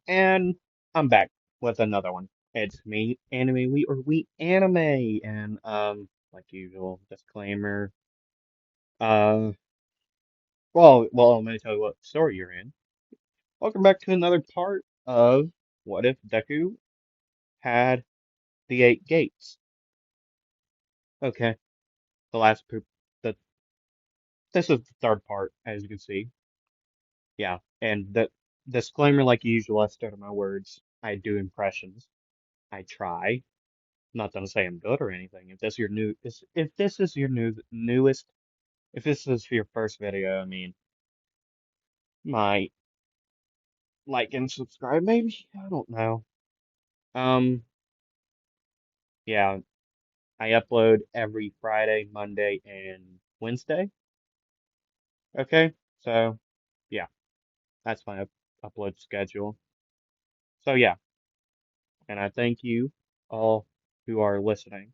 And I'm back with another one. It's me, Anime We or We Anime, and like usual, disclaimer. Uh, I'm gonna tell you what story you're in. Welcome back to another part of What If Deku Had the Eight Gates? Okay, the last poop. The This is the third part, as you can see. Yeah, and the disclaimer, like usual, I stutter my words. I do impressions. I try. Not gonna say I'm good or anything. If this is your newest, if this is your first video, I mean, my like and subscribe maybe. I don't know. Um, yeah, I upload every Friday, Monday, and Wednesday. Okay, so yeah, that's my upload schedule. So yeah, and I thank you all who are listening.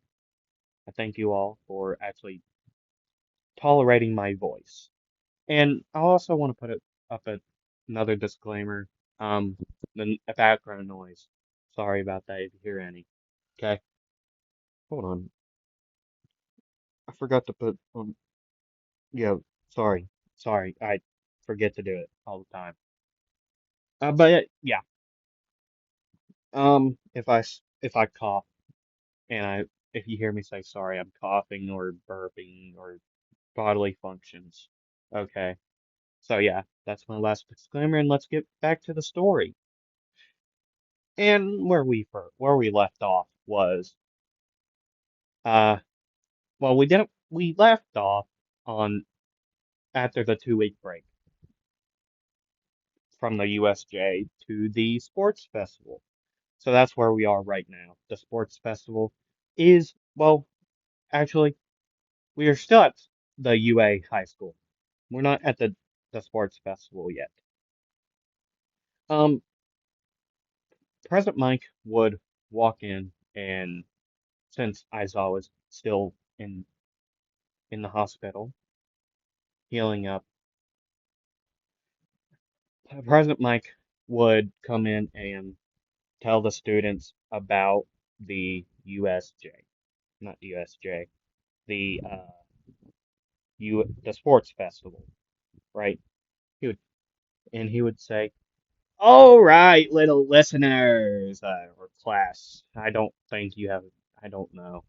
I thank you all for actually tolerating my voice. And I also want to put it up at another disclaimer. Um, a background noise. Sorry about that if you hear any. Okay, hold on. I forgot to put Yeah, sorry, sorry. I forget to do it all the time. But yeah. If I cough and if you hear me say sorry, I'm coughing or burping or bodily functions. Okay. So yeah, that's my last disclaimer, and let's get back to the story. And where we left off was uh we left off on after the 2 week break from the USJ to the sports festival. So that's where we are right now. The sports festival is actually we are still at the UA high school. We're not at the sports festival yet. Um President Mike would walk in, and since Aizawa was still in the hospital healing up, President Mike would come in and tell the students about the USJ, not USJ, the sports festival, right? He would he would say, "All right, little listeners, or class. I don't think you have. I don't know.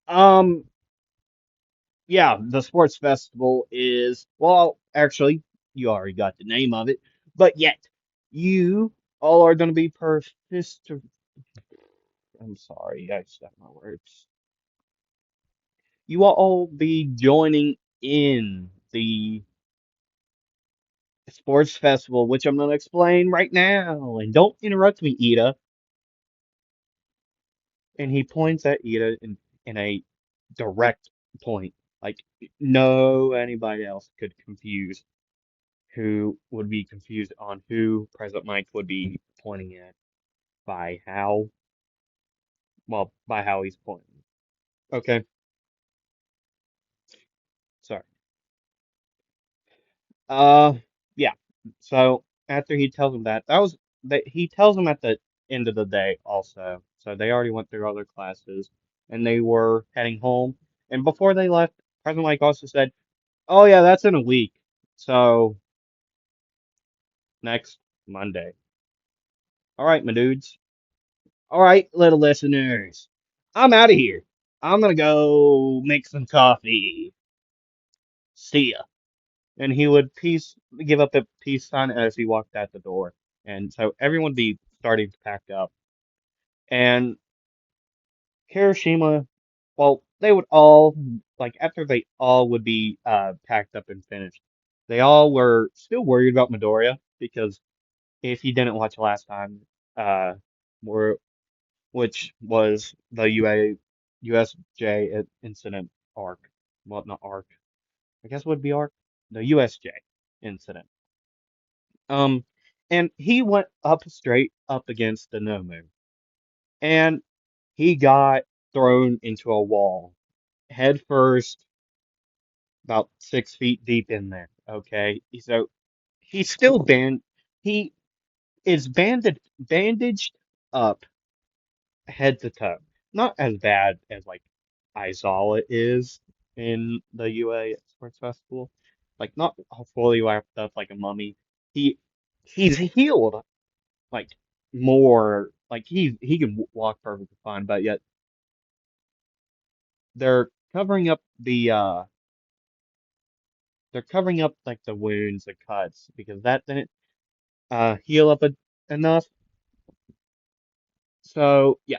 Um, yeah, the sports festival is actually, you already got the name of it, but yet you all are going to be I'm sorry, I stuck my words. You will all be joining in the sports festival, which I'm going to explain right now. And don't interrupt me, Ida." And he points at Ida in a direct point. Like, no anybody else could confuse who would be confused on who President Mike would be pointing at by how, by how he's pointing. Okay, sorry. Uh, yeah. So after he tells him that he tells him at the end of the day also. So they already went through other classes and they were heading home. And before they left, President Mike also said, "Oh yeah, that's in a week. So next Monday. All right, my dudes. All right, little listeners. I'm out of here. I'm gonna go make some coffee. See ya." And he would give up a peace sign as he walked out the door. And so everyone would be starting to pack up. And Hiroshima, they would all, like, after they all would be packed up and finished, they all were still worried about Midoriya because if you didn't watch last time, uh, were which was the USJ incident arc. Well, not arc. I guess it would be arc. The USJ incident. Um, and he went up straight up against the Nomu, and he got thrown into a wall head first, about 6 feet deep in there. Okay, so he's still been he It's bandaged up head to toe. Not as bad as like Aizawa is in the UA Sports Festival. Like not fully wrapped up like a mummy. He he's healed like more like he can walk perfectly fine, but yet they're covering up they're covering up like the wounds, the cuts, because that didn't heal up enough. So yeah,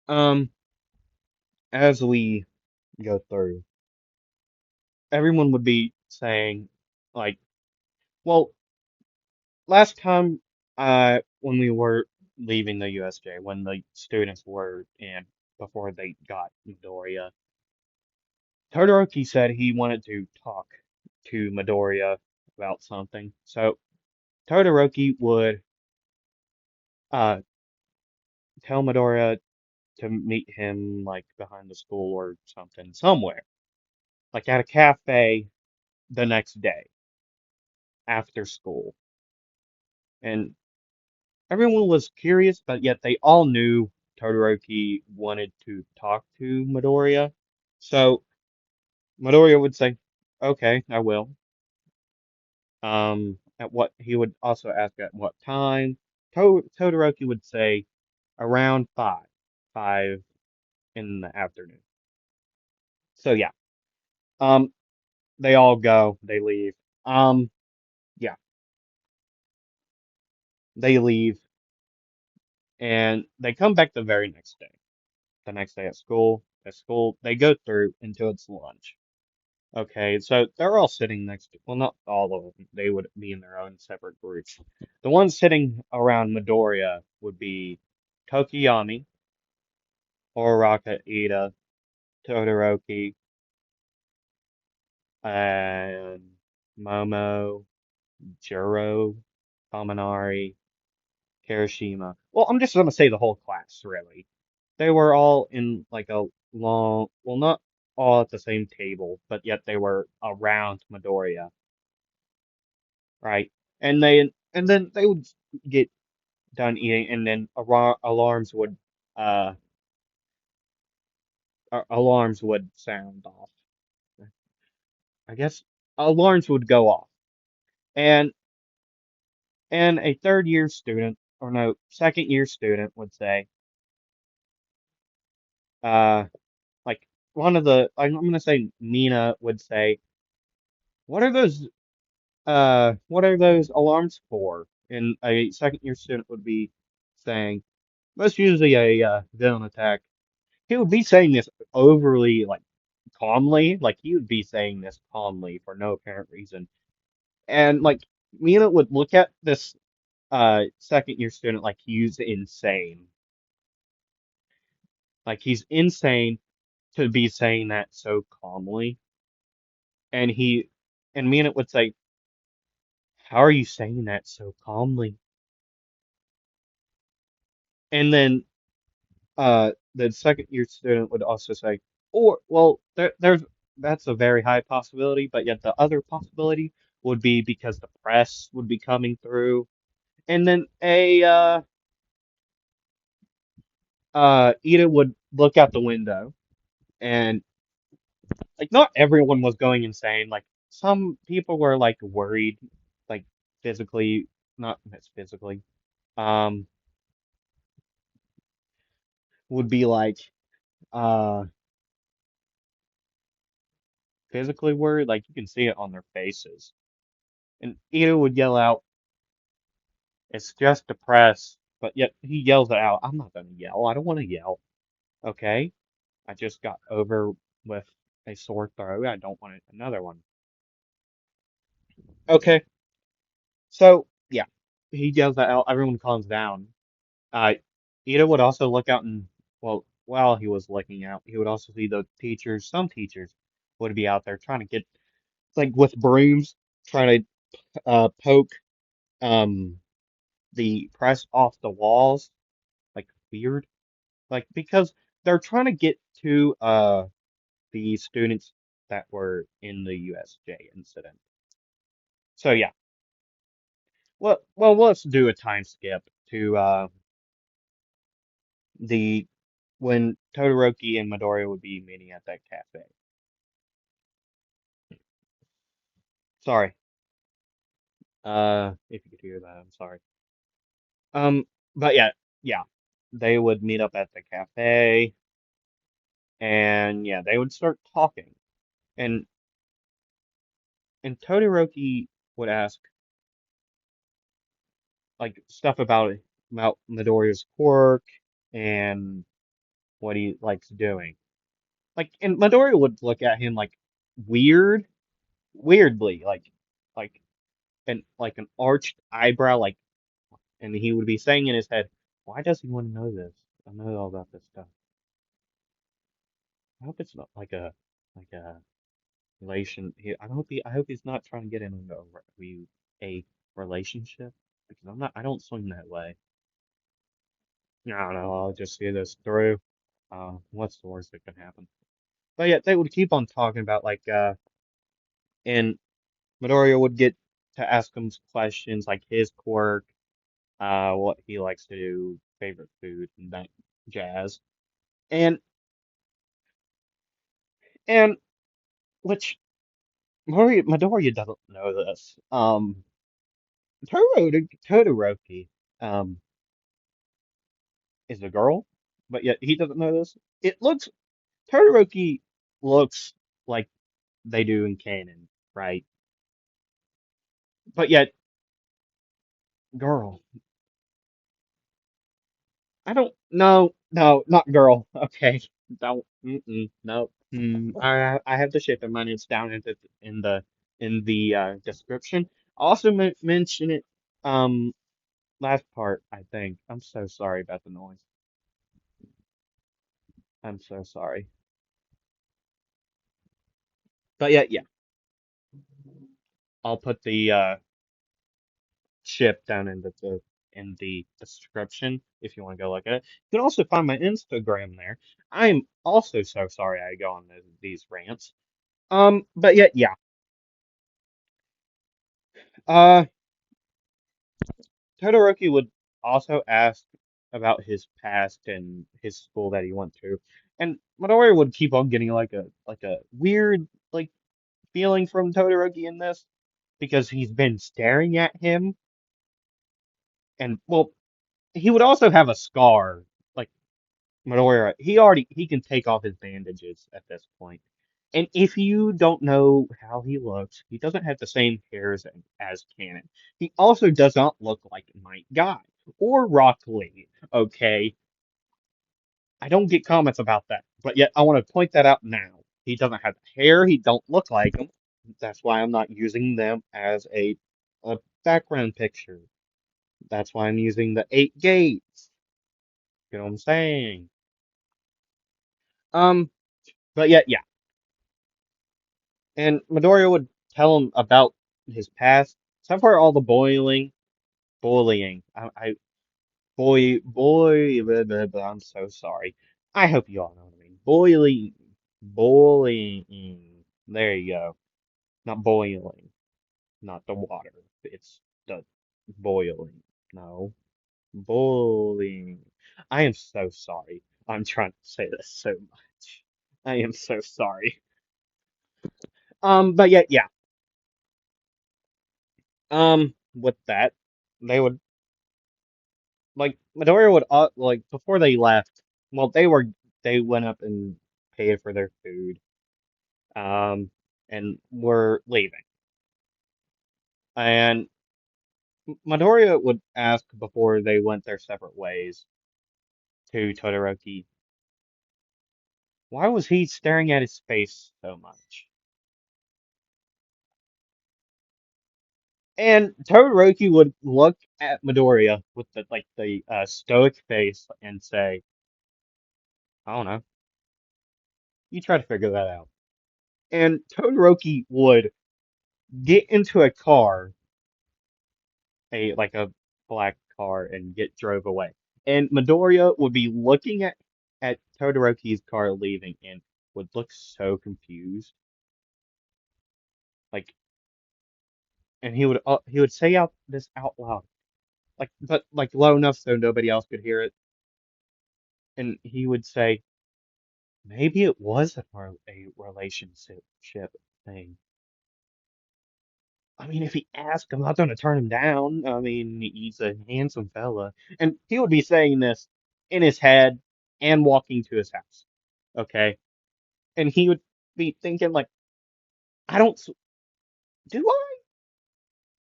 um, as we go through, everyone would be saying like, well, last time when we were leaving the USJ, when the students were in before they got Midoriya, Todoroki said he wanted to talk to Midoriya about something. So Todoroki would uh tell Midoriya to meet him like behind the school or something, somewhere, like at a cafe the next day after school. And everyone was curious, but yet they all knew Todoroki wanted to talk to Midoriya. So Midoriya would say, "Okay, I will." At what he would also ask at what time. Todoroki would say around 5 in the afternoon. So yeah, um, they all go, they leave. Um, yeah, they leave and they come back the very next day. The next day at school. At school, they go through until it's lunch. Okay, so they're all sitting next to, well, not all of them. They would be in their own separate groups. The ones sitting around Midoriya would be Tokiyami, Uraraka, Ida, Todoroki, and Momo, Juro, Kaminari, Kirishima. Well, I'm just gonna say the whole class, really. They were all in like a long, well, not all at the same table, but yet they were around Midoriya, right? And then they would get done eating, and then uh alarms would sound off. I guess alarms would go off, and a third year student, or no, second year student would say, uh, like I'm gonna say Mina would say, "What are those? What are those alarms for?" And a second year student would be saying, "That's usually a villain attack." He would be saying this overly like calmly, like he would be saying this calmly for no apparent reason. And like Mina would look at this second year student like he's insane. Like he's insane to be saying that so calmly. And Mina would say, "How are you saying that so calmly?" And then the second year student would also say, or well, there's that's a very high possibility, but yet the other possibility would be because the press would be coming through. And then a Ida would look out the window, and like not everyone was going insane. Like some people were like worried, like physically, not physically, um, would be like uh physically worried. Like you can see it on their faces. And Ida would yell out, "It's just the press." But yet he yells it out. I'm not gonna yell. I don't want to yell. Okay, I just got over with a sore throat. I don't want another one. Okay, so yeah, he yells that out. Everyone calms down. Uh, Ida would also look out and, well, while he was looking out, he would also see the teachers. Some teachers would be out there trying to get, like, with brooms, trying to poke um the press off the walls, like weird, like because they're trying to get to the students that were in the USJ incident. So yeah. well, let's do a time skip to the when Todoroki and Midoriya would be meeting at that cafe. Sorry, if you could hear that, I'm sorry. Um, but yeah, yeah, they would meet up at the cafe, and yeah, they would start talking, and Todoroki would ask like stuff about Midoriya's quirk and what he likes doing. Like, and Midoriya would look at him like weird, weirdly, like an arched eyebrow, like, and he would be saying in his head, "Why does he want to know this? I know all about this stuff. I hope it's not like a relation. I hope he's not trying to get into a relationship because I don't swing that way. I don't know. I'll just see this through. What's the worst that can happen? But yeah, they would keep on talking about and Midoriya would get to ask him questions like his quirk, what he likes to do, favorite food, and that jazz. And and which Midoriya doesn't know this. Todoroki, um, is a girl, but yet he doesn't know this. Todoroki looks like they do in canon, right? But yet, girl, I don't, no, no, not girl. Okay, don't, no. I have the shape of mine. It's down in the description. Also mention it, um, last part, I think. I'm so sorry about the noise. I'm so sorry. But yeah, I'll put the ship down in the description if you want to go look at it. You can also find my Instagram there. I'm also so sorry I go on these rants. But yeah. Uh, Todoroki would also ask about his past and his school that he went to, and Midoriya would keep on getting like a weird like feeling from Todoroki in this because he's been staring at him, and well, he would also have a scar. Like Midoriya, he can take off his bandages at this point. And if you don't know how he looks, he doesn't have the same hairs as Canon. He also does not look like Might Guy or Rock Lee. Okay, I don't get comments about that, but yet I want to point that out now. He doesn't have hair. He don't look like him. That's why I'm not using them as a background picture. That's why I'm using the eight gates. You know what I'm saying? Um, but yeah. And Midoriya would tell him about his past, except for all the bullying. Blah, blah, blah, I'm so sorry. I hope you all know what I mean. Bullying. There you go. Not boiling, not the water. It's the boiling. No, bullying. I am so sorry. I'm trying to say this so much. I am so sorry. But yeah. With that, they would like Midoriya would like before they left. Well, they went up and paid for their food. Um, and were leaving. And Midoriya would ask before they went their separate ways to Todoroki, why was he staring at his face so much? And Todoroki would look at Midoriya with the stoic face and say, I don't know. You try to figure that out. And Todoroki would get into a car, a black car, and get drove away. And Midoriya would be looking at Todoroki's car leaving and would look so confused. Like and he would say out this out loud, like but like low enough so nobody else could hear it, and he would say, maybe it was a relationship thing. I mean, if he asks, I'm not going to turn him down. I mean, he's a handsome fella. And he would be saying this in his head and walking to his house. Okay. And he would be thinking, like, I don't, do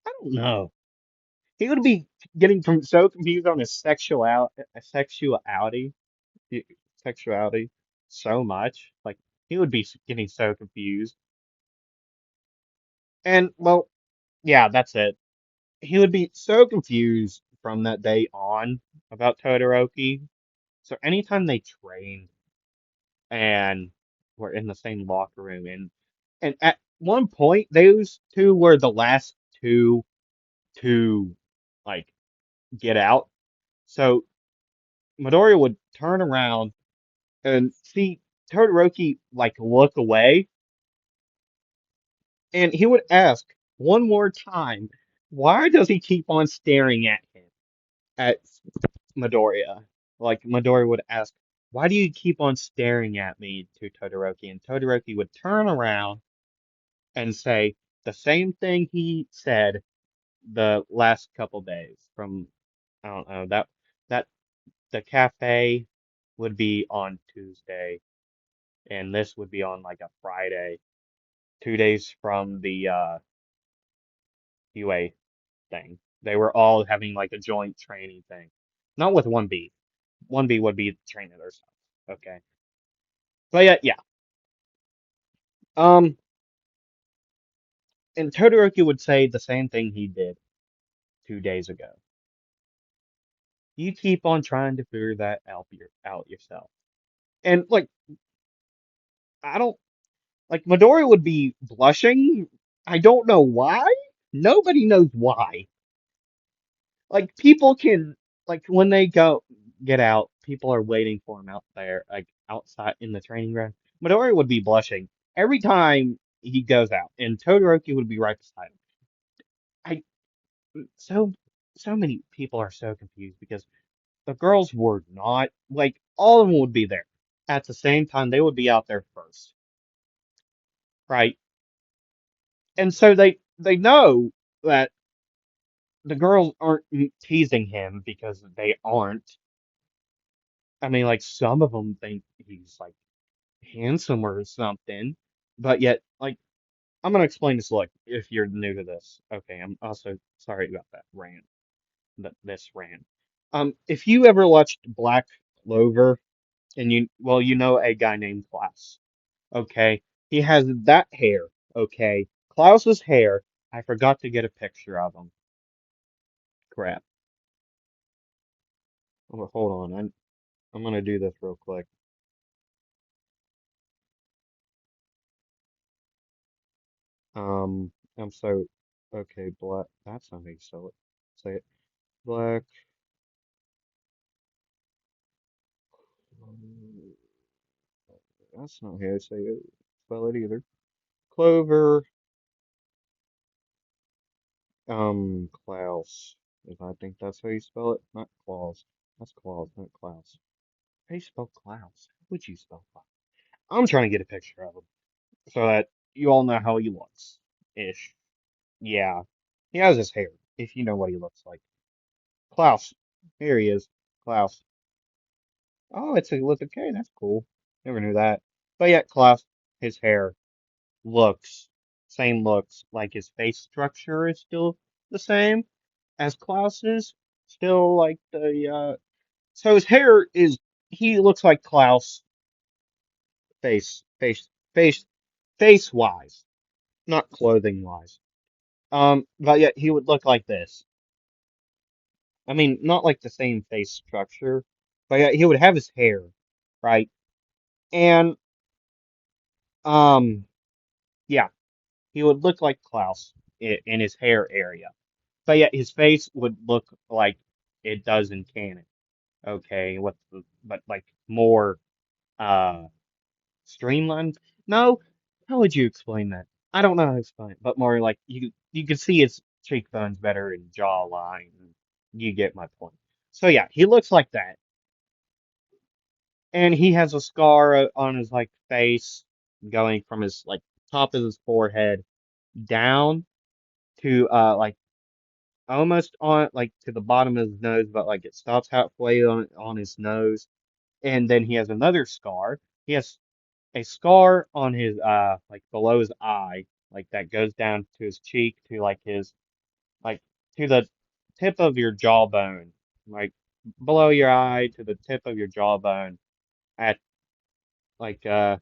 I don't know. He would be getting so confused on his sexuality, sexuality so much. Like, he would be getting so confused. And, well, yeah, that's it. He would be so confused from that day on about Todoroki. So anytime they trained and were in the same locker room, and at one point those two were the last two to like get out. So Midoriya would turn around and see Todoroki like look away, and he would ask one more time, why does he keep on staring at him? At Midoriya. Like Midoriya would ask, "Why do you keep on staring at me?" to Todoroki, and Todoroki would turn around and say the same thing he said the last couple days from I don't know that the cafe would be on Tuesday and this would be on like a Friday, 2 days from the UA thing. They were all having like a joint training thing. Not with 1B. 1B would be training themselves. Okay. But yeah. Um, and Todoroki would say the same thing he did 2 days ago. You keep on trying to figure that out yourself. And like, I don't like Midori would be blushing. I don't know why. Nobody knows why. Like people can like when they go get out, people are waiting for him out there, like outside in the training ground. Midori would be blushing every time he goes out, and Todoroki would be right beside him. I so so many people are so confused because the girls were not like all of them would be there at the same time. They would be out there first, right? And so they know that the girls aren't teasing him because they aren't. I mean, like some of them think he's like handsome or something, but yet like I'm gonna explain this. Look, if you're new to this, okay, I'm also sorry about that rant. This rant. If you ever watched Black Clover, and you know a guy named Klaus. Okay, he has that hair. Okay, Klaus's hair. I forgot to get a picture of him. Crap. Oh, hold on. I'm gonna do this real quick. I'm so okay. Black. That's not how you spell it. Say it. Black. That's not how you say it. Spell it either. Clover. Klaus. If I think that's how you spell it, not Claus. That's Claus, not Klaus. How do you spell Klaus? How would you spell Klaus? I'm trying to get a picture of him so that you all know how he looks. Ish. Yeah. He has his hair, if you know what he looks like. Klaus. Here he is. Klaus. Oh, it's a with a K. That's cool. Never knew that. But yeah, Klaus, his hair looks, same looks, like his face structure is still the same as Klaus's. Still like so his hair is, he looks like Klaus face, face, face wise, not clothing wise. But yet he would look like this. I mean, not like the same face structure, but yet he would have his hair, right? And um, yeah, he would look like Klaus in his hair area, but yet his face would look like it does in canon. Okay, but like more streamlined. No, how would you explain that? I don't know how to explain it, but more like you can see his cheekbones better and jawline. You get my point. So yeah, he looks like that, and he has a scar on his like face, going from his like top of his forehead down to like almost on like to the bottom of his nose, but like it stops halfway on his nose, and then he has another scar. He has a scar on his like below his eye, like that goes down to his cheek to like his like to the tip of your jawbone, like below your eye to the tip of your jawbone at like to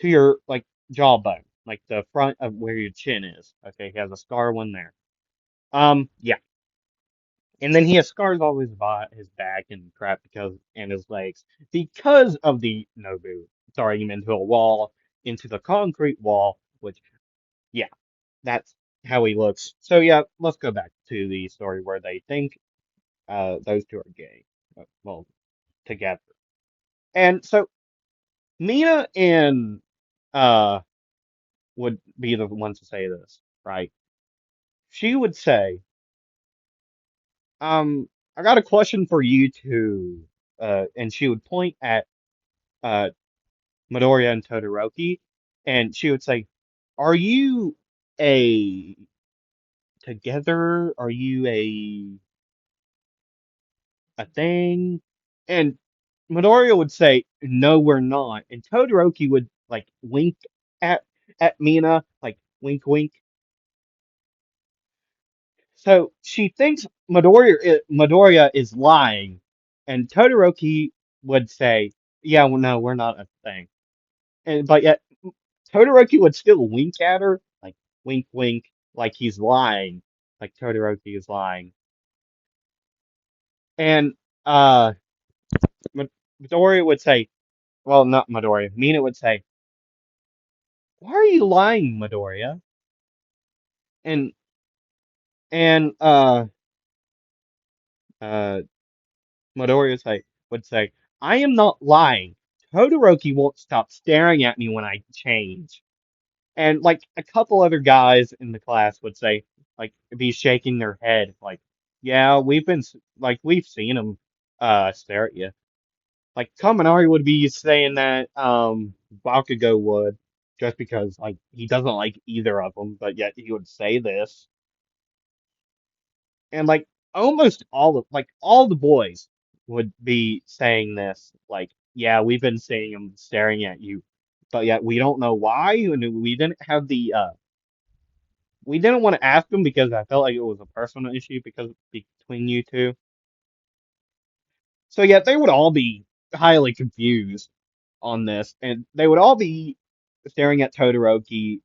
your like jawbone, like the front of where your chin is. Okay, he has a scar one there. Yeah. And then he has scars all his back and crap because and his legs because of the Nobu throwing him into a wall, into the concrete wall, which yeah, that's how he looks. So yeah, let's go back to the story where they think those two are gay. Well, together. And so Mina and would be the ones to say this, right? She would say, I got a question for you two. And she would point at uh Midoriya and Todoroki, and she would say, "Are you a together? Are you a thing?" And Midoriya would say, "No, we're not." And Todoroki would like wink at Mina, like wink, wink. So she thinks Midoriya is lying, and Todoroki would say, "Yeah, well, no, we're not a thing." And but yet Todoroki would still wink at her, like wink, wink, like he's lying, like Todoroki is lying. And uh, Midoriya would say, well, not Midoriya, Mina would say, "Why are you lying, Midoriya?" And and uh, Midoriya would say, "I am not lying. Todoroki won't stop staring at me when I change." And like a couple other guys in the class would say, like, be shaking their head, like, yeah, like, we've seen him, stare at you. Like, Kaminari would be saying that, Bakugo would, just because, like, he doesn't like either of them, but yet he would say this. And, like, all the boys would be saying this, like, yeah, we've been seeing him staring at you, but yet we don't know why, and we didn't want to ask him because I felt like it was a personal issue because between you two. So yeah, they would all be highly confused on this, and they would all be staring at Todoroki,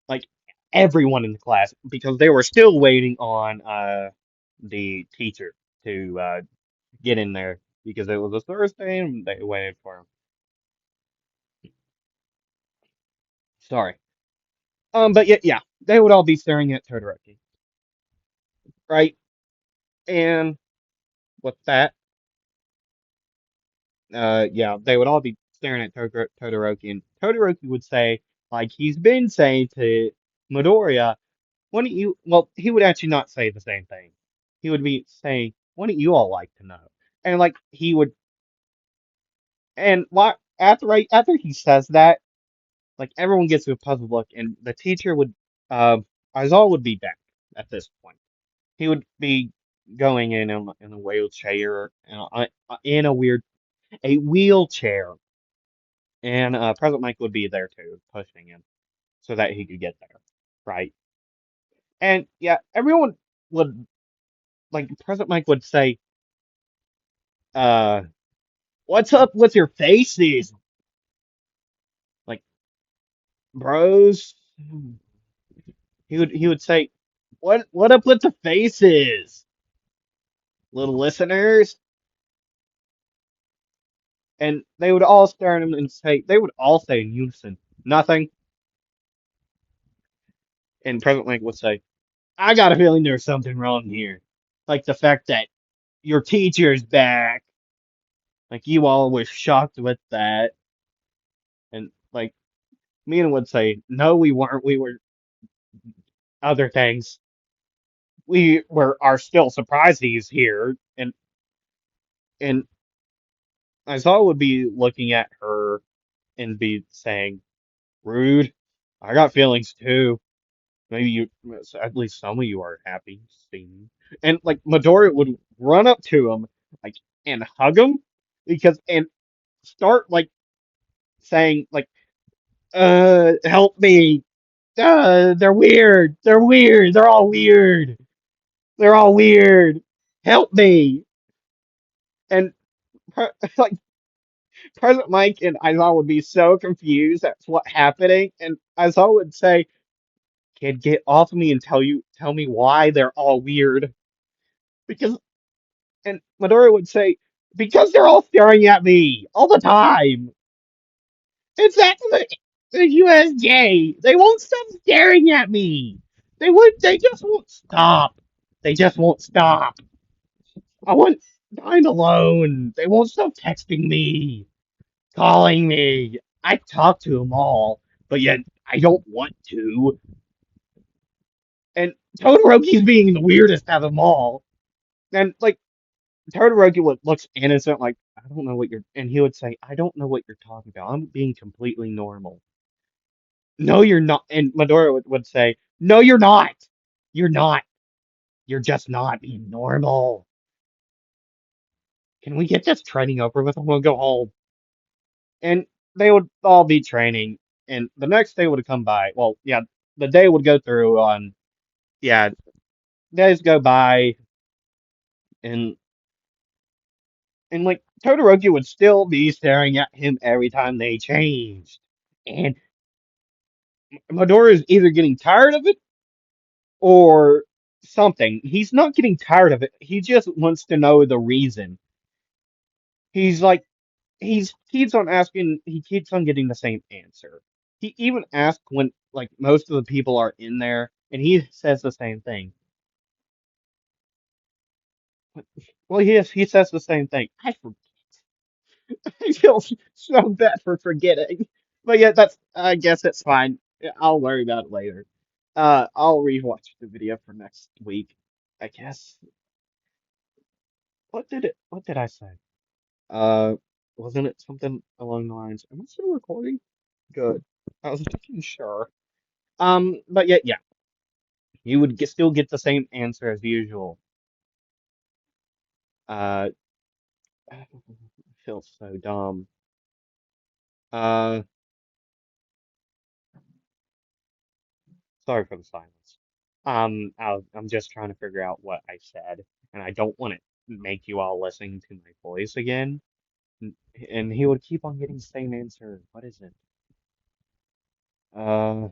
like everyone in the class, because they were still waiting on the teacher to get in there because it was a Thursday and they waited for him. Sorry. But yeah, they would all be staring at Todoroki, right? And with that, yeah, they would all be staring at Todoroki, and Todoroki would say, like he's been saying to Midoriya, why don't you, well, he would actually not say the same thing. He would be saying, why don't you all like to know? And like he would, and why, after he says that, like everyone gets a puzzled look, and the teacher would, Aizawa would be back at this point. He would be going in a wheelchair, in a wheelchair. And President Mike would be there too, pushing him so that he could get there, right? And yeah, everyone would like President Mike would say, uh, "What's up with your faces, like bros?" He would say, "What up with the faces, little listeners?" And they would all stare at him and they would all say in unison, "Nothing." And President Mike would say, "I got a feeling there's something wrong here, like the fact that your teacher's back." Like you all were shocked with that, and like Mina would say, "No, we weren't. We were. other things. Are still surprised he's here, and Aizawa would be looking at her and be saying, "Rude. I got feelings too. Maybe you, at least some of you are happy seeing me." And like Midoriya would run up to him, like, and hug him and start like saying like, help me. They're weird. They're weird. They're all weird. They're all weird. Help me." And like President Mike and Aizawa would be so confused at what's happening, and Aizawa would say, "Kid, get off of me and tell me why they're all weird." Because and Midoriya would say, "Because they're all staring at me all the time. It's actually the USJ. They won't stop staring at me. They just won't stop. They just won't stop. I want time alone. They won't stop texting me, calling me. I talk to them all, but yet I don't want to." And Todoroki's being the weirdest out of them all. And like Todoroki looks innocent, like, "I don't know what you're," and he would say, "I don't know what you're talking about. I'm being completely normal." "No, you're not." And Midoriya would say, "No, you're not. You're not. You're just not being normal. Can we get this training over with? I'm gonna go home." And they would all be training, and the next day would come by. Well, yeah, the day would go through on, yeah, days go by, and like Todoroki would still be staring at him every time they changed. And Midoriya is either getting tired of it or something. He's not getting tired of it. He just wants to know the reason. He's like, keeps on asking, he keeps on getting the same answer. He even asked when like most of the people are in there, and he says the same thing. Well, he says the same thing. I feel so bad for forgetting, but yeah, I guess it's fine. Yeah, I'll worry about it later. I'll rewatch the video for next week. I guess. What did I say? Uh, wasn't it something along the lines? Am I still recording? Good. I was making sure. But yeah, you would still get the same answer as usual. Uh, I feel so dumb. Uh, Sorry for the silence. I'm just trying to figure out what I said, and I don't want to make you all listening to my voice again. And he would keep on getting the same answer. What is it? Uh,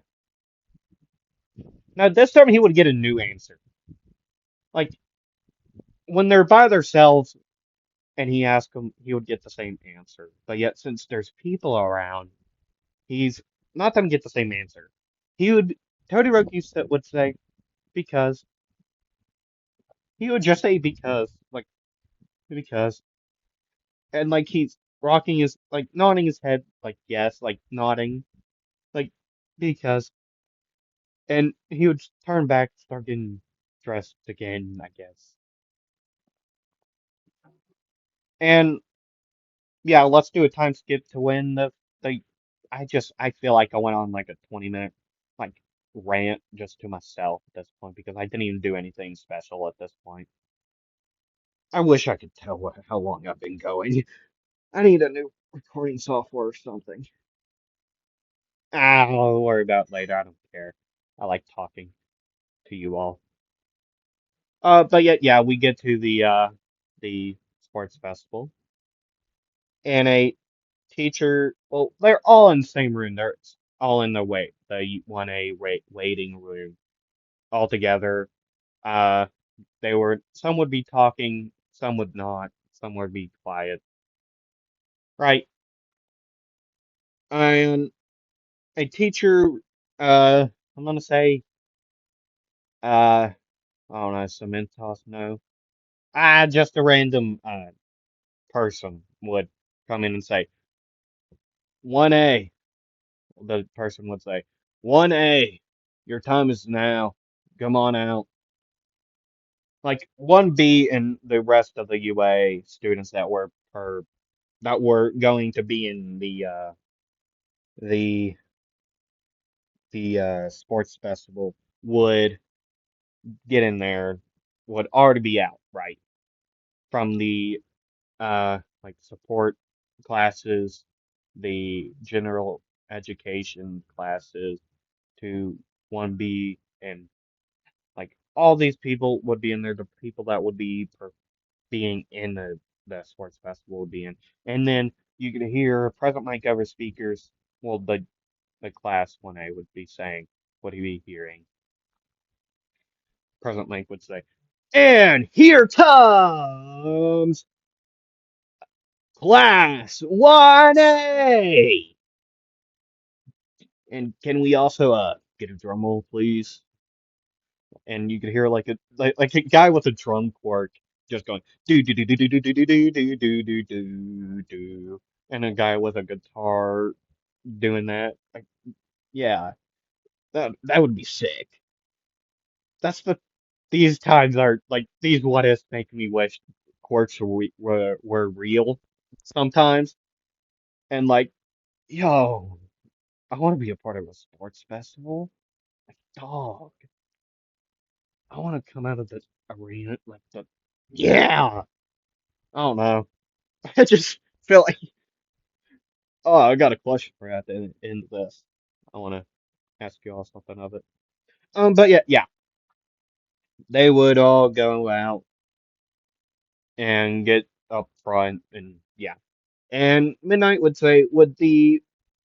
Now this time he would get a new answer. Like when they're by themselves and he asked him, he would get the same answer. But yet, since there's people around, he's not going to get the same answer. He would, Todoroki would say, because. He would just say because. And like he's rocking like nodding his head, like yes, like nodding, like because. And he would turn back, start getting dressed again, I guess. And yeah, let's do a time skip to win the I feel like I went on like a 20-minute like rant just to myself at this point because I didn't even do anything special at this point. I wish I could tell how long I've been going. I need a new recording software or something. I'll worry about it later. I don't care. I like talking to you all. But yeah, we get to the sports festival and a teacher. Well, they're all in the same room. They're all in the the 1A waiting room all together. Uh, some would be talking, some would not, some would be quiet. Right. And a teacher, I'm gonna say, I don't know, Cementos, no. Just a random person would come in and say, 1A. The person would say, 1A, your time is now. come on out. Like 1B and the rest of the UA students that were going to be in the sports festival would get in there, would already be out, right? From the like support classes, the general education classes to 1B, and like all these people would be in there, the people that would be being in the sports festival would be in. And then you could hear present mic cover speakers, well the class 1A would be saying what he'd be hearing. Present mic would say, and here comes class 1A. And can we also get a drum roll, please? And you could hear like a guy with a drum cork just going do do do do do do do do do do do do do do, and a guy with a guitar doing that. Like, yeah, that would be sick. That's the these times are like these what ifs make me wish quirks were real sometimes. And like, yo, I want to be a part of a sports festival. Like, dog, I want to come out of the arena like the yeah. I don't know. I just feel like oh, I got a question for you at the end of this. I want to ask you all something of it. But yeah, they would all go out and get up front, and yeah. And Midnight would say, would the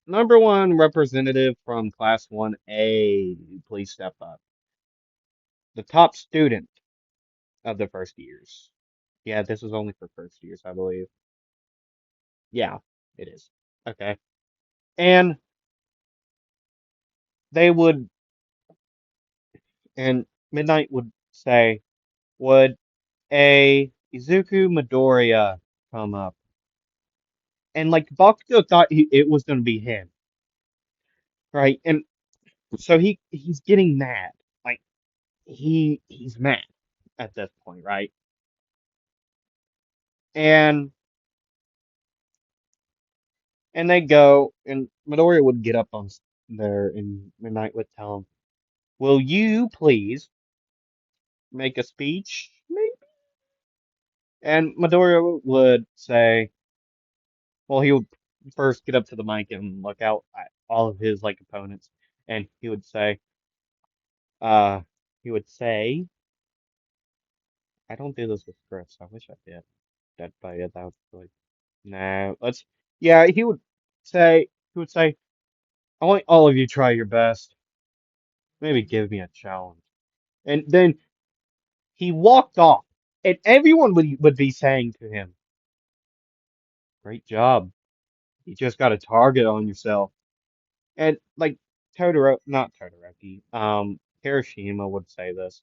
number one representative from class 1A please step up? The top student of the first years. Yeah, this is only for first years, I believe. Yeah, it is. Okay. And they would, and Midnight would say, would a Izuku Midoriya come up? And like Bakugo thought it was going to be him, right? And so he's getting mad. Like he's mad at this point, right? And they go, and Midoriya would get up on there, and Midnight would tell him, "Will you please make a speech, maybe?" And Midoriya would say, well, he would first get up to the mic and look out at all of his like opponents, and uh, he would say, I don't do this with scripts. I wish I did. But yeah, that was really no. Yeah, he would say, I want all of you to try your best. Maybe give me a challenge. And then he walked off, and everyone would be saying to him, "Great job. You just got a target on yourself." And like not Todoroki, Hiroshima would say this.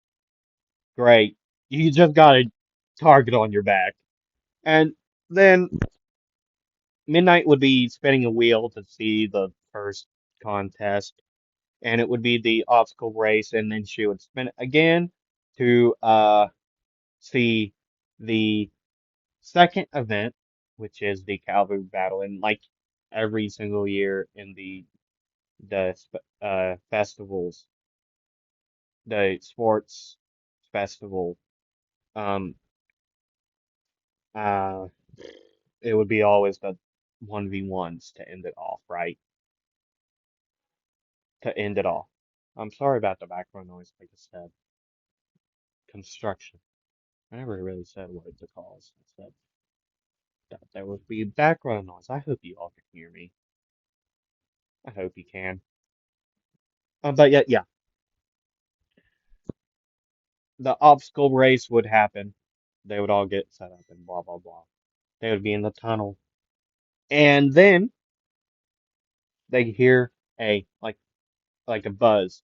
Great. You just got a target on your back. And then Midnight would be spinning a wheel to see the first contest, and it would be the obstacle race, and then she would spin it again to see the second event, which is the cavalry battle. And like every single year in the festivals, the sports festival, um uh it would be always the 1v1s to end it off, right? To end it off. I'm sorry about the background noise, like I said. Construction. I never really said what it's called. I said that there would be background noise. I hope you all can hear me. I hope you can. But yeah, the obstacle race would happen. They would all get set up and blah blah blah. They would be in the tunnel, and then they hear a like a buzz,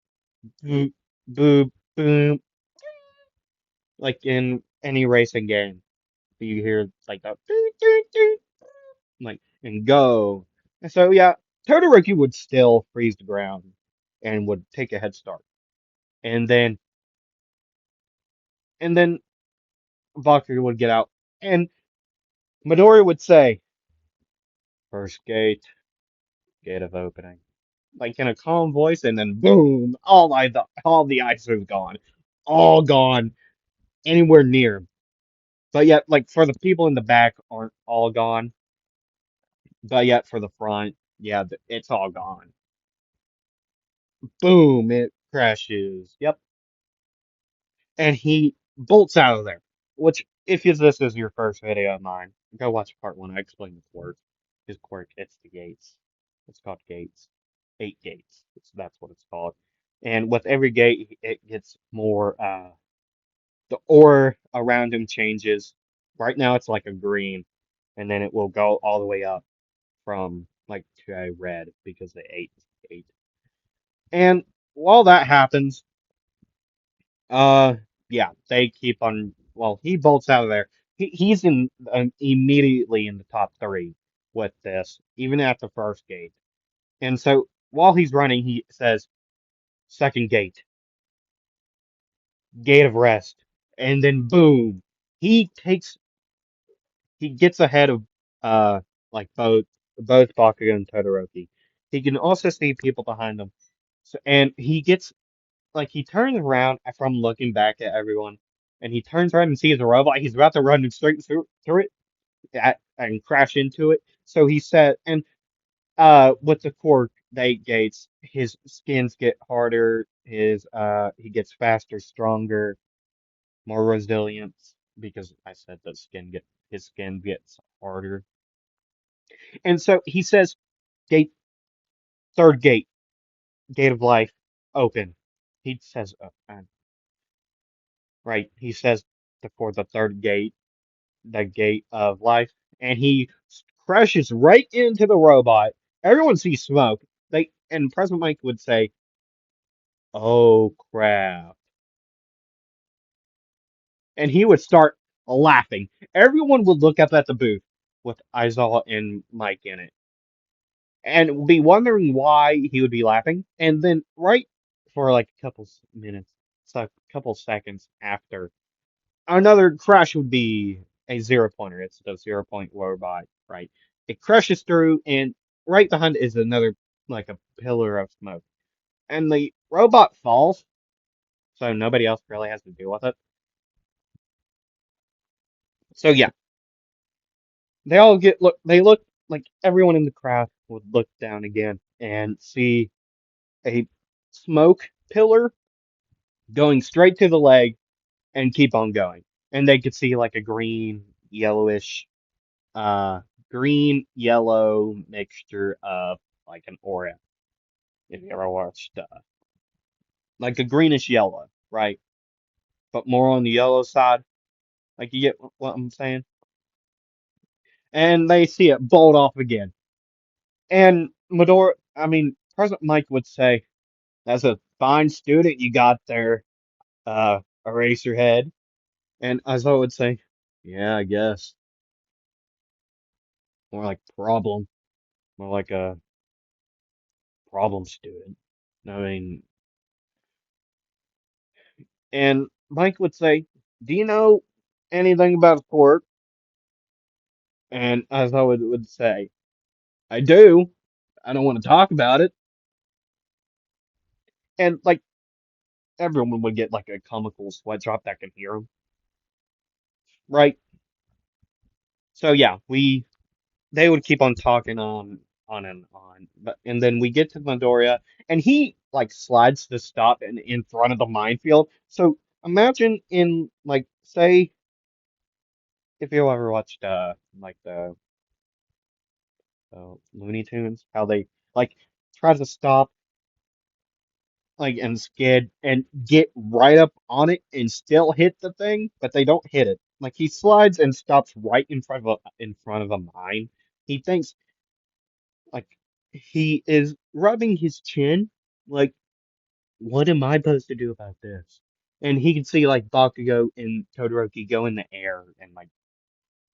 boop boop boom, like in any racing game. You hear like that, like and go. And so yeah, Todoroki would still freeze the ground and would take a head start, and then And then Bakugo would get out, and Midori would say, "First gate, gate of opening," like in a calm voice, and then boom, all the ice was gone, all gone, anywhere near. But yet, like for the people in the back aren't all gone, but yet for the front, yeah, it's all gone. Boom, it crashes. Yep, and he bolts out of there. Which, if this is your first video of mine, go watch part one. I explain the quirk. His quirk, it's the gates. It's called gates. 8 gates. That's what it's called. And with every gate, it gets more. The aura around him changes. Right now, it's like a green, and then it will go all the way up from like to a red because the eight. And while that happens, Uh, yeah, they keep on. Well, he bolts out of there. He's in immediately in the top three with this, even at the first gate. And so while he's running, he says, "Second gate, gate of rest," and then boom, he takes he gets ahead of uh like both Bakugo and Todoroki. He can also see people behind him, so and he gets like he turns around from looking back at everyone, and he turns around and sees a robot. He's about to run straight through it and crash into it. So he said, and with the core eight gates, his skins get harder. He gets faster, stronger, more resilient because I said that his skin gets harder. And so he says, gate third gate, gate of life, open. He says, right. He says for the third gate, the gate of life, and he crashes right into the robot. Everyone sees smoke. And President Mike would say, "Oh crap," and he would start laughing. Everyone would look up at the booth with Aizawa and Mike in it, and be wondering why he would be laughing. And then, right for like a couple minutes, so a couple seconds after, another crash would be a 0 pointer. It's the 0 point robot, right? It crashes through, and right behind it is another, like a pillar of smoke. And the robot falls, so nobody else really has to deal with it. So yeah, they look like everyone in the crowd would look down again and see a smoke pillar going straight to the leg and keep on going. And they could see like a yellowish uh green yellow mixture of like an aura. If you ever watched like a greenish yellow, right? But more on the yellow side. Like you get what I'm saying? And they see it bolt off again. And President Mike would say, "That's a fine student you got there, Eraserhead." And Aizawa would say, "Yeah, I guess. More like problem. More like a problem student." I mean, and Mike would say, "Do you know anything about sport?" And as I would say, "I do. I don't want to talk about it." And like everyone would get like a comical sweat drop that can hear him, right? So yeah, they would keep on talking on and on. But and then we get to Midoriya, and he like slides to stop in front of the minefield. So imagine in like say if you ever watched like the Looney Tunes, how they like try to stop like and skid and get right up on it and still hit the thing, but they don't hit it. Like he slides and stops right in front of a mine. He thinks like he is rubbing his chin, like what am I supposed to do about this? And he can see like Bakugo and Todoroki go in the air and like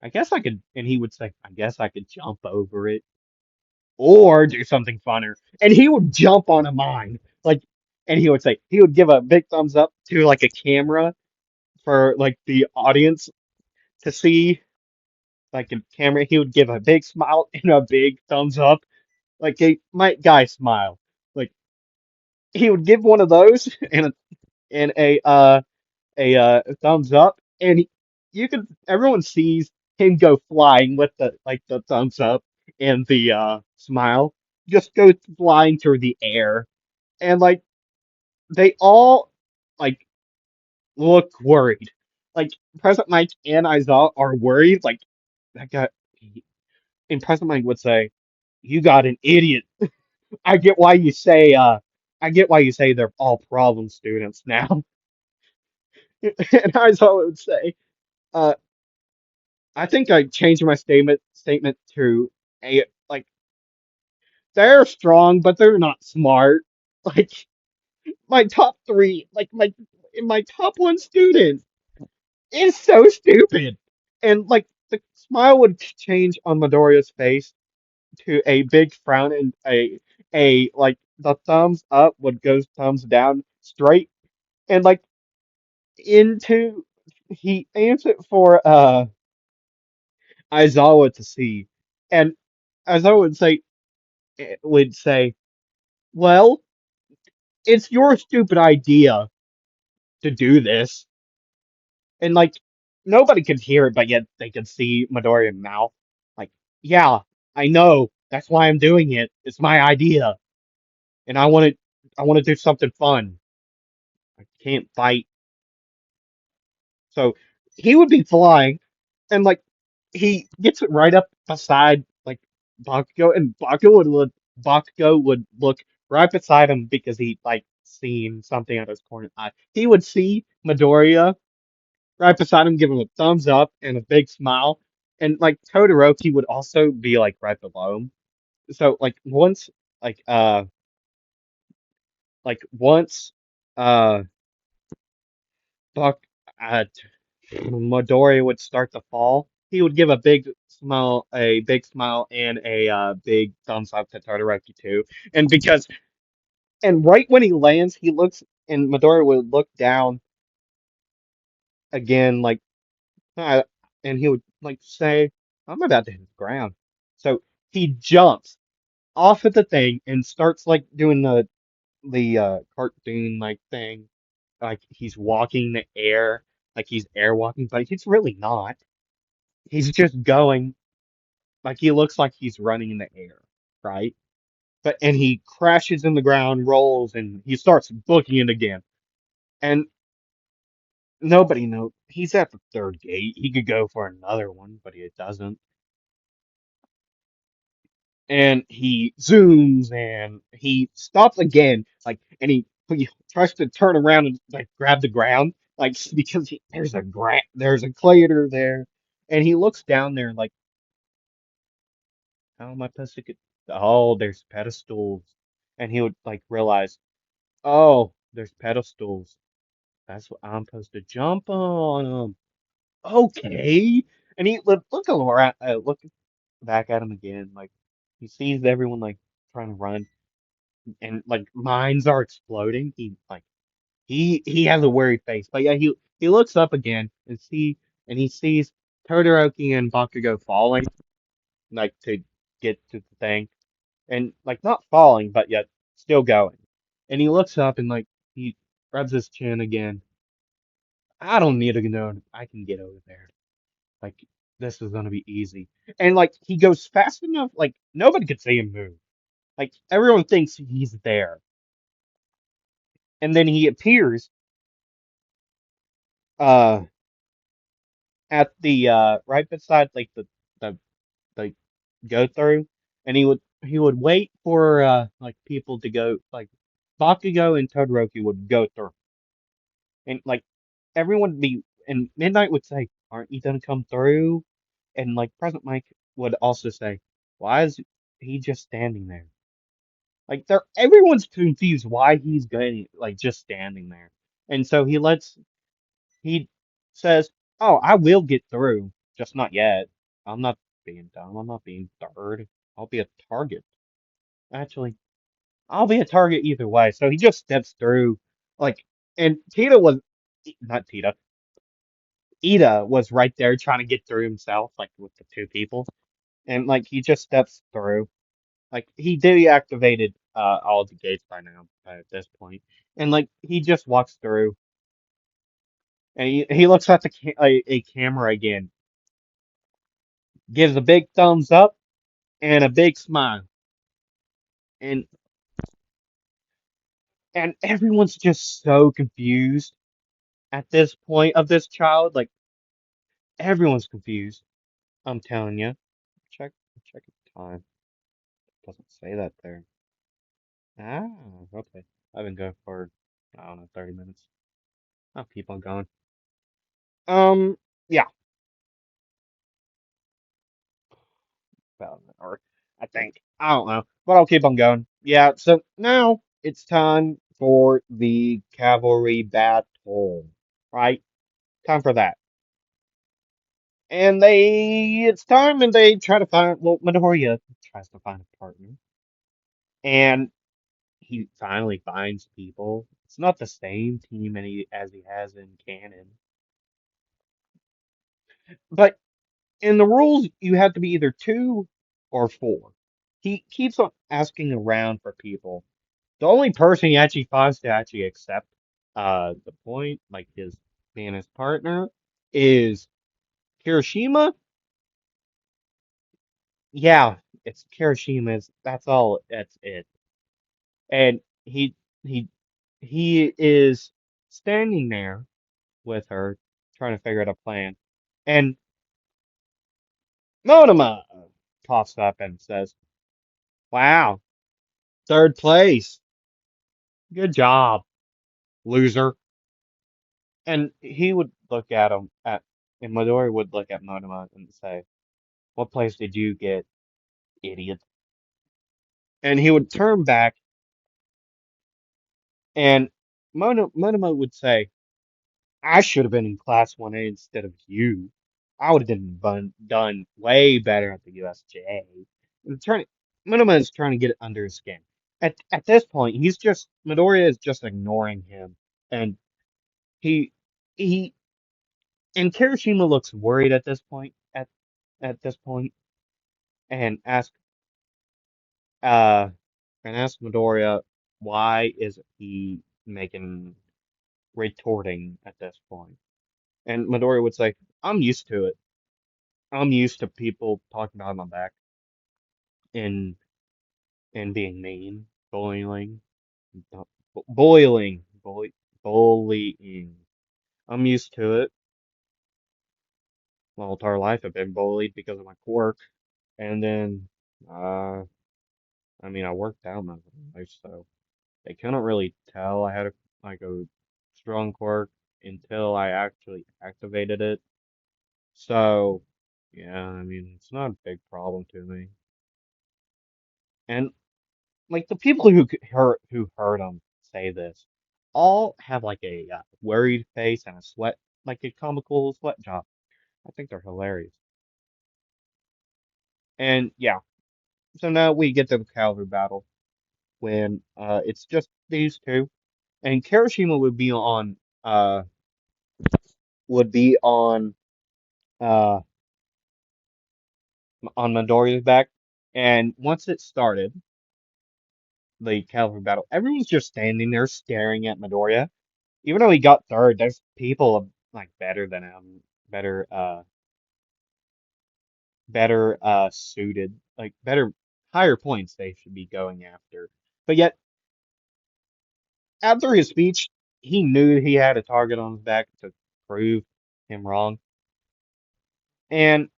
I guess I could, and he would say, I guess I could jump over it or do something funner. And he would jump on a mine. Like, and he would say, he would give a big thumbs up to like a camera for like the audience to see, like in camera, he would give a big smile and a big thumbs up, like a Mike Guy smile. Like he would give one of those and a thumbs up, and you can everyone sees him go flying with the like the thumbs up and the smile, just go flying through the air, and like they all like look worried. Like President Mike and Isaiah are worried. Like that guy, and President Mike would say, "You got an idiot." I get why you say I get why you say they're all problem students now. And Isaiah would say, uh, I think I changed my statement to a like they're strong, but they're not smart. Like my top three, like my top one student is so stupid. And like the smile would change on Midoriya's face to a big frown and a like the thumbs up would go thumbs down straight and like into he aims it for Aizawa to see. And Aizawa would say, well, it's your stupid idea to do this. And like nobody could hear it, but yet they could see Midoriya's mouth. Like, yeah, I know. That's why I'm doing it. It's my idea. And I want to do something fun. I can't fight. So he would be flying and like he gets it right up beside like Bakugo and Bakugo would look right beside him because he like seen something out of his corner eye. He would see Midoriya right beside him, give him a thumbs up and a big smile. And like Todoroki would also be like right below him. So like once uh Buck uh Midoriya would start to fall, he would give a big smile and a big thumbs up to Todoroki too. And because and right when he lands, he looks and Midoriya would look down again like uh, and he would like say, I'm about to hit the ground. So he jumps off of the thing and starts like doing the cartoon like thing. Like he's walking the air, like he's air walking, but he's really not. He's just going like he looks like he's running in the air, right? But and he crashes in the ground, rolls, and he starts booking it again. And nobody knows he's at the third gate. He could go for another one, but he doesn't. And he zooms and he stops again, like, and he tries to turn around and like grab the ground, like because there's a crater there, and he looks down there like, how am I supposed to get? Oh, there's pedestals, and he would like realize, oh, there's pedestals. That's what I'm supposed to jump on them. Okay, and he look back at him again, like he sees everyone like trying to run and like mines are exploding. He has a worried face, but yeah, he looks up again and he sees Todoroki and Bakugo falling, like to get to the thing, and like not falling, but yet still going. And he looks up and like he rubs his chin again. I don't need to know. I can get over there. Like this is gonna be easy. And like he goes fast enough, like nobody could see him move. Like everyone thinks he's there. And then he appears uh at the right beside like the go through, and he would wait for like people to go like Bakugo and Todoroki would go through, and like everyone would be and Midnight would say, "Aren't you gonna come through?" And like President Mike would also say, "Why is he just standing there?" Like they're everyone's confused why he's going like just standing there, and so he says, "Oh, I will get through, just not yet. I'm not being dumb. I'm not being third. I'll be a target. Actually, I'll be a target either way." So he just steps through, like, and Tita was not Tita. Ida was right there trying to get through himself, like with the two people, and like he just steps through. Like he deactivated all the gates by now, at this point, and like he just walks through, and he looks at a camera again, gives a big thumbs up and a big smile, and everyone's just so confused at this point of this child. Like everyone's confused. I'm telling you. Check check the time. Doesn't say that there. Ah, okay. I've been going for I don't know 30 minutes. I'll keep on going. Um, yeah, about an hour, I think. I don't know, but I'll keep on going. Yeah. So now it's time for the cavalry battle. Right? Time for that. And it's time, and they try to find. Well, Midoriya tries to find a partner, and he finally finds people. It's not the same team as he has in canon, but in the rules, you have to be either two or four. He keeps on asking around for people. The only person he actually finds to actually accept the point, like his being his partner, is Kirishima. Yeah, it's Kirishima's. That's all. That's it. And he he is standing there with her, trying to figure out a plan. And Monoma pops up and says, "Wow, third place. Good job, loser." And he would look at and Midori would look at Monoma and say, "What place did you get, idiot?" And he would turn back, and Monoma would say, "I should have been in Class 1A instead of you. I would have done way better at the USJ." And Monoma is trying to get it under his skin. At this point, Midoriya is just ignoring him, and he he and Kirishima looks worried at this point at this point, and uh asks Midoriya why is he making retorting at this point. And Midoriya would say, "I'm used to it. I'm used to people talking behind my back and being mean, bullying, bullying. I'm used to it. My entire life I've been bullied because of my quirk, and then uh, I mean I worked out my whole life, so they couldn't really tell I had a strong quirk until I actually activated it. So yeah, I mean it's not a big problem to me." And like the people who heard him say this all have like a worried face and a like a comical sweat job. I think they're hilarious. And yeah, so now we get to the cavalry battle when it's just these two, and Kirishima uh would be uh on Midoriya's back, and once it started the cavalry battle, everyone's just standing there staring at Midoriya. Even though he got third, there's people like better than him, better suited, like better higher points they should be going after. But yet after his speech, he knew he had a target on his back to prove him wrong. And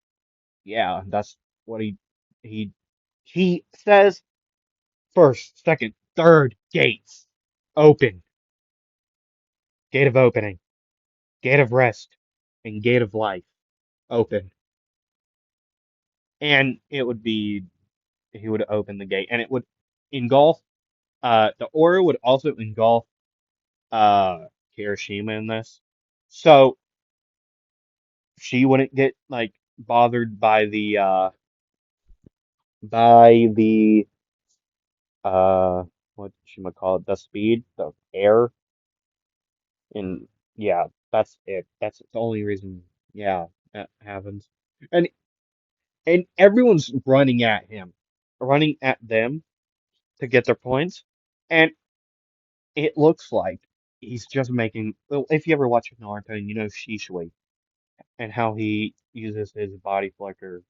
yeah, that's what he he says first, second, third gates open, gate of opening, gate of rest, and gate of life open. And it would be he would open the gate, and it would engulf. The aura would also engulf Hiroshima in this, so she wouldn't get like bothered by the what should I call it? The speed, the air, and yeah, that's it. That's the only reason Yeah, that happens. And and everyone's running at him, running at them to get their points. And it looks like he's just making. Well, if you ever watch Naruto, you know Shisui and how he uses his body flicker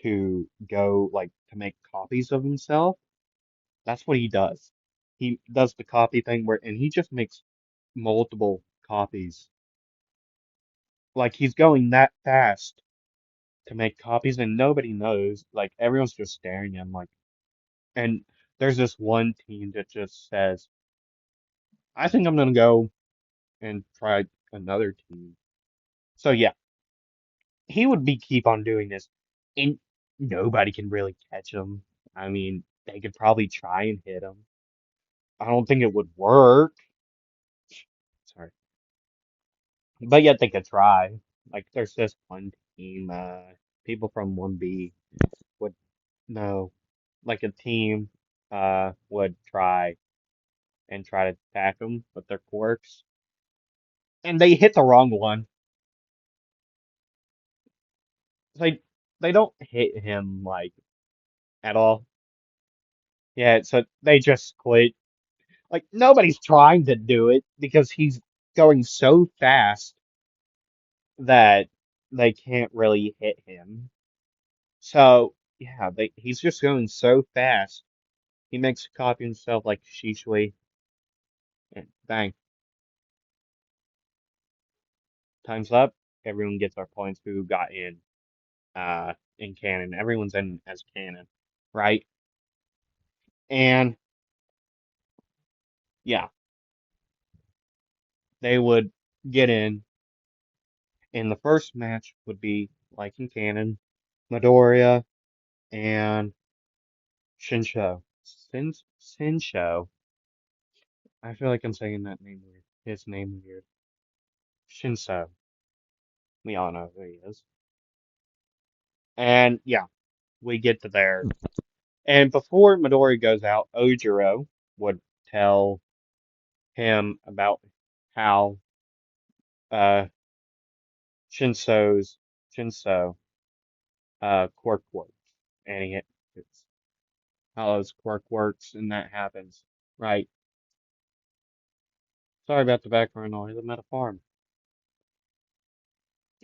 to go like to make copies of himself. That's what he does. He does the copy thing where, and he just makes multiple copies. Like he's going that fast to make copies, and nobody knows. Like everyone's just staring at him. Like, and there's this one team that just says, "I think I'm gonna go and try another team." So yeah, he would be keep on doing this, and nobody can really catch him. I mean, they could probably try and hit him. I don't think it would work. Sorry, but yet they could try. Like there's this one team, people from 1B would know, like a team, would try and try to attack him with their quirks, and they hit the wrong one. They don't hit him like at all. Yeah, so they just quit. Like nobody's trying to do it because he's going so fast that they can't really hit him. So yeah, he's just going so fast. He makes a copy of himself like Shishui, and bang, time's up. Everyone gets our points who got in canon. Everyone's in as canon, right? And yeah, they would get in, and the first match would be like in canon, Midoriya and Shinsho. Shinsho. I feel like I'm saying that name weird. His name weird. Shinso. We all know who he is. And yeah, we get to there. And before Midori goes out, Ojiro would tell him about how uh Shinso quirk works. And it's how his quirk works and that happens. Right. Sorry about the background noise. I'm at a farm.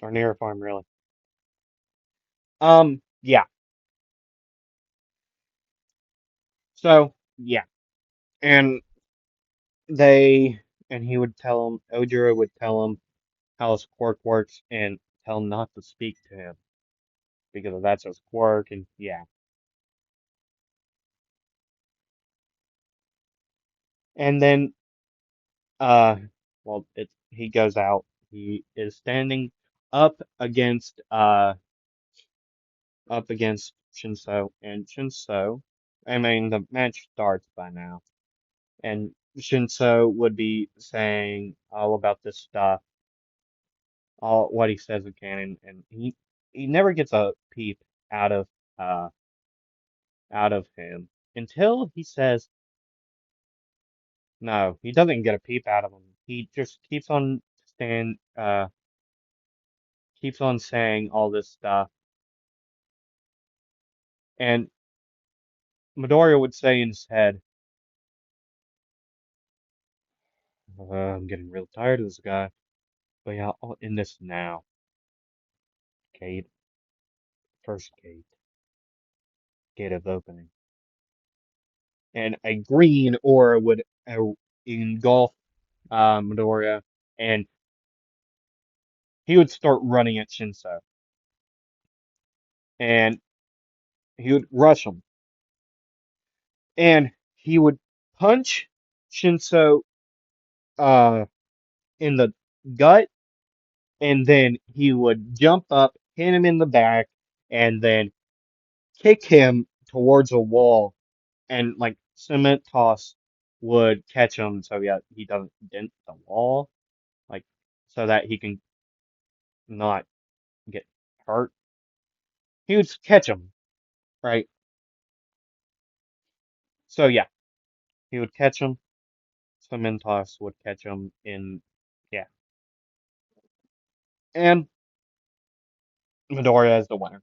Or near a farm really. Yeah. So yeah. And they and he would tell him Ojiro would tell him how his quirk works and tell him not to speak to him because that's his quirk and yeah. And then uh he goes out. He is standing up against Shinso and Shinso I mean the match starts by now. And Shinso would be saying all about this stuff, all what he says in canon, and he never gets a peep out of uh out of him until he says no, he doesn't get a peep out of him. He just keeps on saying all this stuff. And Midoriya would say in his head, I'm getting real tired of this guy. But yeah, I'll end this now. Gate, first gate, gate of opening. And a green aura would engulf Midoriya, and he would start running at Shinso. And he would rush him. And he would punch Shinso uh, in the gut, and then he would jump up, hit him in the back, and then kick him towards a wall, and like cement toss would catch him, so yeah, he doesn't dent the wall, like so that he can not get hurt. He would catch him, right? So yeah, he would catch him. Cement toss would catch him in, yeah, and Midoriya is the winner.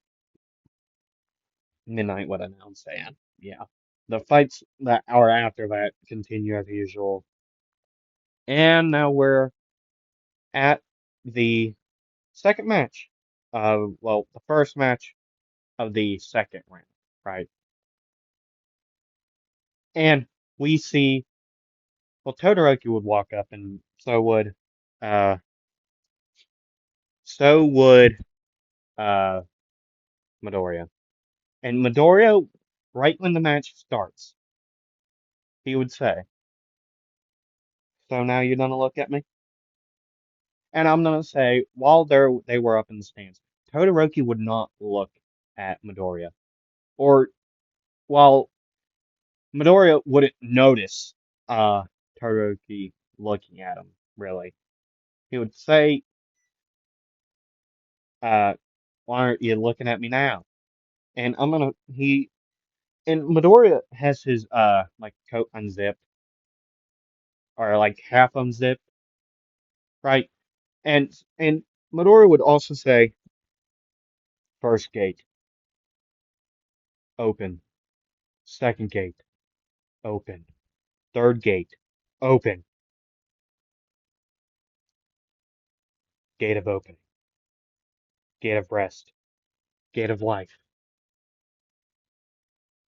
Midnight would announce, and yeah. The fights that are after that continue as usual. And now we're at the second match. Well, the first match of the second round, right? And we see, well, Todoroki would walk up, and uh, so would, uh, Midoriya. And Midoriya, right when the match starts, he would say, "So now you're gonna look at me?" And I'm gonna say, while they were up in the stands, Todoroki would not look at Midoriya, or while Midoriya wouldn't notice, Todoroki looking at him. Really, he would say, uh, "Why aren't you looking at me now?" And and Midoriya has his like coat unzipped or like half unzipped, right? And Midoriya would also say, "First gate open, second gate open, third gate open, gate of opening, gate of rest, gate of life."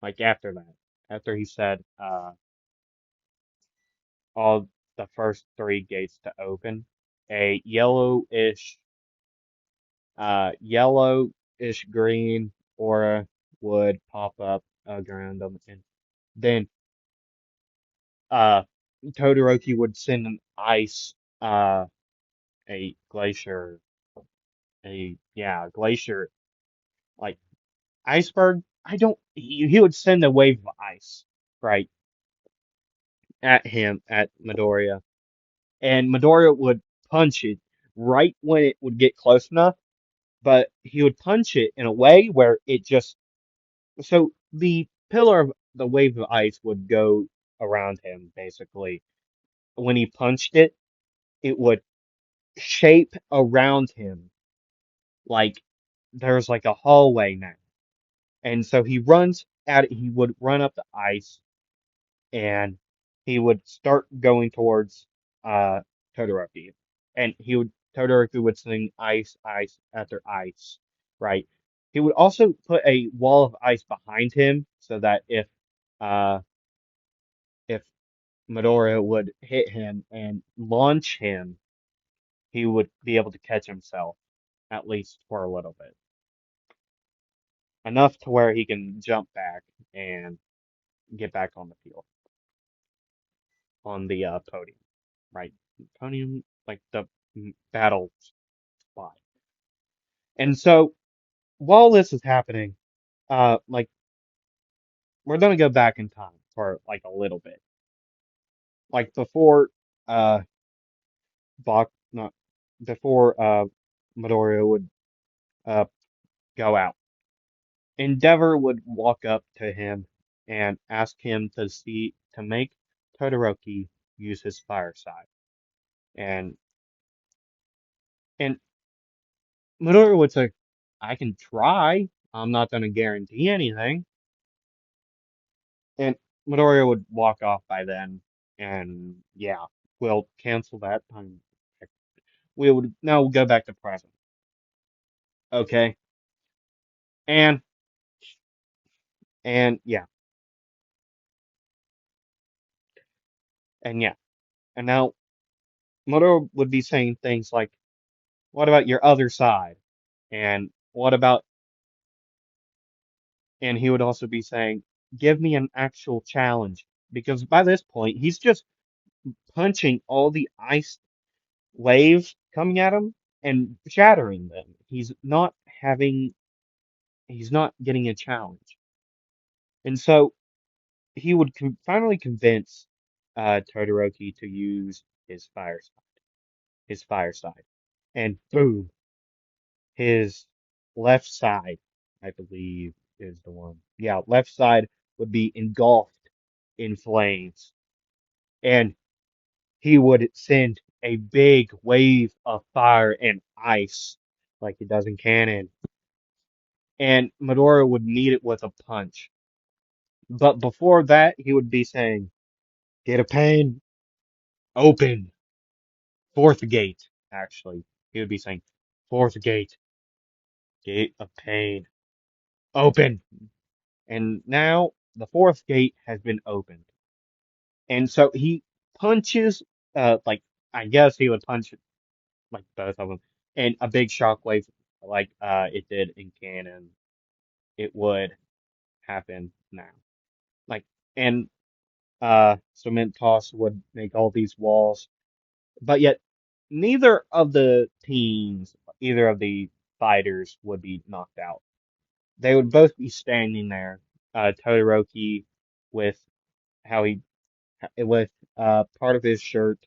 Like after that, after he said all the first three gates to open, a yellowish green aura would pop up around them, and then uh Todoroki would send an ice a glacier glacier like iceberg. I don't he would send a wave of ice right at Midoriya, and Midoriya would punch it right when it would get close enough, but he would punch it in a way where it just so the pillar of the wave of ice would go around him basically. When he punched it, it would shape around him like there's like a hallway now. And so he would run up the ice, and he would start going towards uh Todoroki. And Todoroki would sing ice, ice after ice, right? He would also put a wall of ice behind him so that uh if Midoriya would hit him and launch him, he would be able to catch himself, at least for a little bit. Enough to where he can jump back and get back on the field, on the podium, right? Podium, like the battle spot. And so while this is happening, like we're gonna go back in time for like a little bit, like before uh Bach, not before Midoriya would uh go out. Endeavor would walk up to him and ask him to make Todoroki use his fire side. And and Midoriya would say, "I can try. I'm not gonna guarantee anything." And Midoriya would walk off by then, and yeah, we'll cancel that time. We would now go back to present. Okay. And and yeah, and yeah. And now Midoriya would be saying things like, "What about your other side?" And what about and he would also be saying, "Give me an actual challenge." Because by this point, he's just punching all the ice waves coming at him and shattering them. Having, he's not getting a challenge. And so he would finally convince Todoroki to use his fire side. And boom, his left side, I believe, is the one. Yeah, left side would be engulfed in flames. And he would send a big wave of fire and ice like he does in canon. and Midoriya would meet it with a punch. But before that, he would be saying, "Get a pain, open, fourth gate." Actually, he would be saying, "Fourth gate, gate of pain, open." And now the fourth gate has been opened. And so he punches, like, I guess he would punch, like, both of them. And a big shockwave, like, it did in canon, it would happen now. Like, and, Cement Toss would make all these walls. But yet, neither of the teams, either of the fighters would be knocked out. They would both be standing there. Todoroki with how he, with, part of his shirt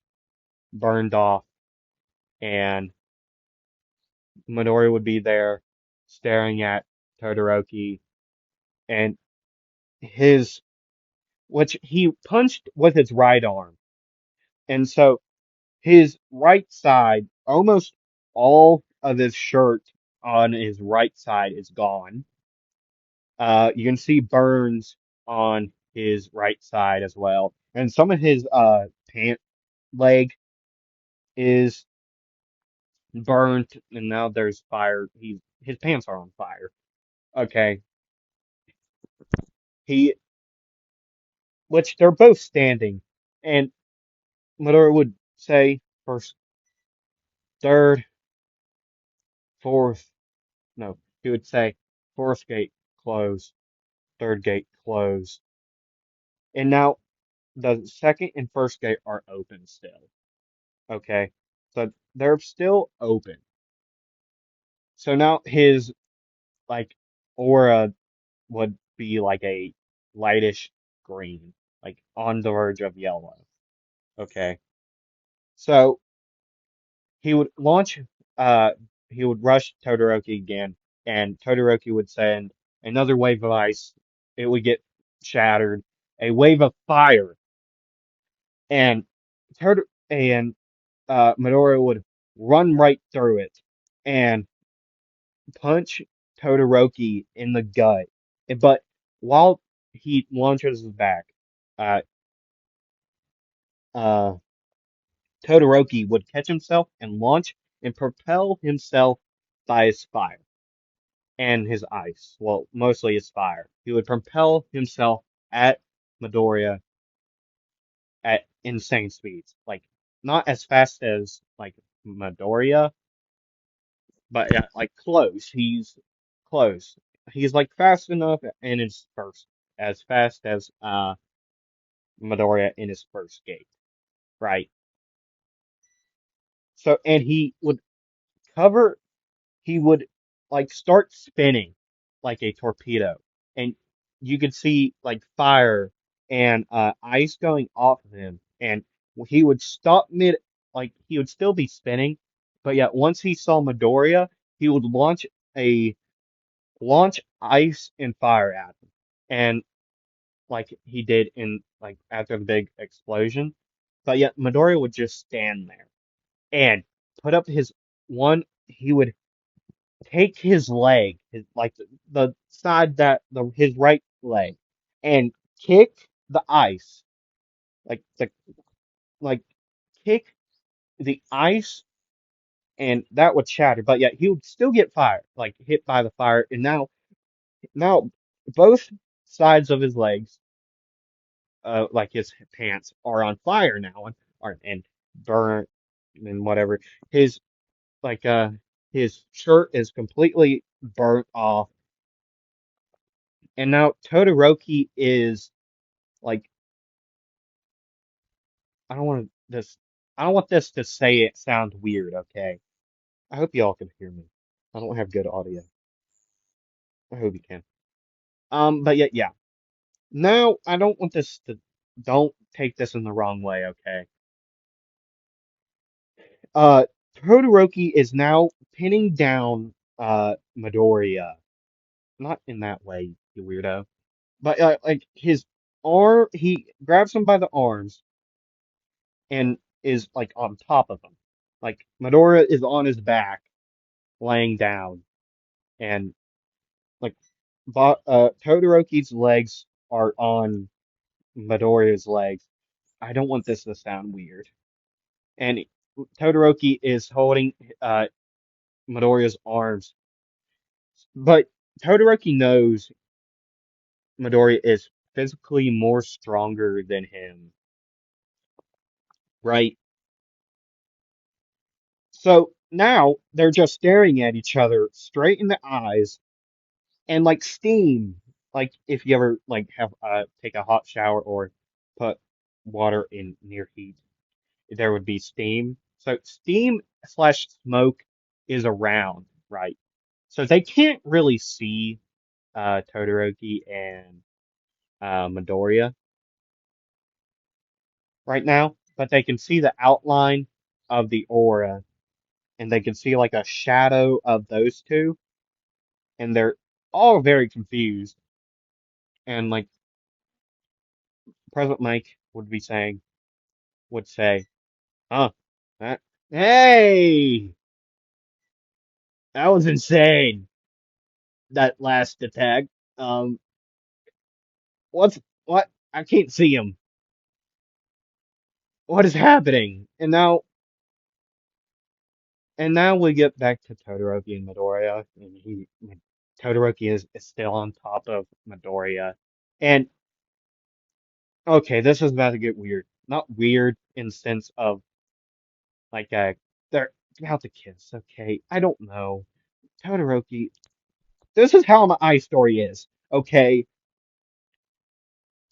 burned off, and Midori would be there staring at Todoroki, and his, which he punched with his right arm. And so his right side, almost all of his shirt on his right side is gone. You can see burns on his right side as well. And some of his pant leg is burnt, and now there's fire. His pants are on fire. Okay. He which they're both standing, and Midori would say first, third, fourth, no, he would say fourth gate close, third gate close. And now the second and first gate are open still. Okay. So they're still open. So now his like aura would be like a lightish green, like on the verge of yellow. Okay. So he would launch, uh, he would rush Todoroki again, and Todoroki would send another wave of ice. It would get shattered, a wave of fire, and Midoriya would run right through it and punch Todoroki in the gut. But while he launches his back, uh, uh, Todoroki would catch himself and launch and propel himself by his fire and his ice. Well, mostly his fire. He would propel himself at Midoriya at insane speeds. Like, not as fast as, like, Midoriya, but yeah, like, close. He's close. He's, like, fast enough in his first, as fast as, Midoriya in his first gate, right? So, and cover he would like start spinning like a torpedo, and you could see like fire and ice going off of him, and he would stop mid, like he would still be spinning, but yet once he saw Midoriya, he would launch ice and fire at him, and like he did in like after the big explosion, but yet Midoriya would just stand there and put up his one. He would take his leg, like the side his right leg, and kick the ice, like like kick the ice, and that would shatter. But yet he would still get fired, like hit by the fire, and now both sides of his legs, like his pants, are on fire now and burnt and whatever. His like his shirt is completely burnt off. And now Todoroki is like, I don't want this I don't want this to say it sound weird, okay? I hope y'all can hear me. I don't have good audio. I hope you can. But yeah. Now I don't want this to don't take this in the wrong way, okay? Uh Todoroki is now pinning down Midoriya. Not in that way, you weirdo. But like his arm, he grabs him by the arms and is like on top of him. Like Midoriya is on his back, laying down, and like Todoroki's legs are on Midoriya's legs. I don't want this to sound weird. And Todoroki is holding uh Midoriya's arms, but Todoroki knows Midoriya is physically more stronger than him, right? So now they're just staring at each other straight in the eyes and like steam. Like if you ever like have take a hot shower or put water in near heat, there would be steam. So steam slash smoke is around, right? So they can't really see Todoroki and Midoriya right now, but they can see the outline of the aura, and they can see like a shadow of those two, and they're all very confused. And like President Mike would say, "Huh, that, hey, that was insane. That last attack. Um, what? I can't see him. What is happening?" And now we get back to Todoroki and Midoriya, and Todoroki is still on top of Midoriya. And okay, this is about to get weird. Not weird in the sense of like they're about to kiss. Okay, I don't know. Todoroki. This is how my story is. Okay,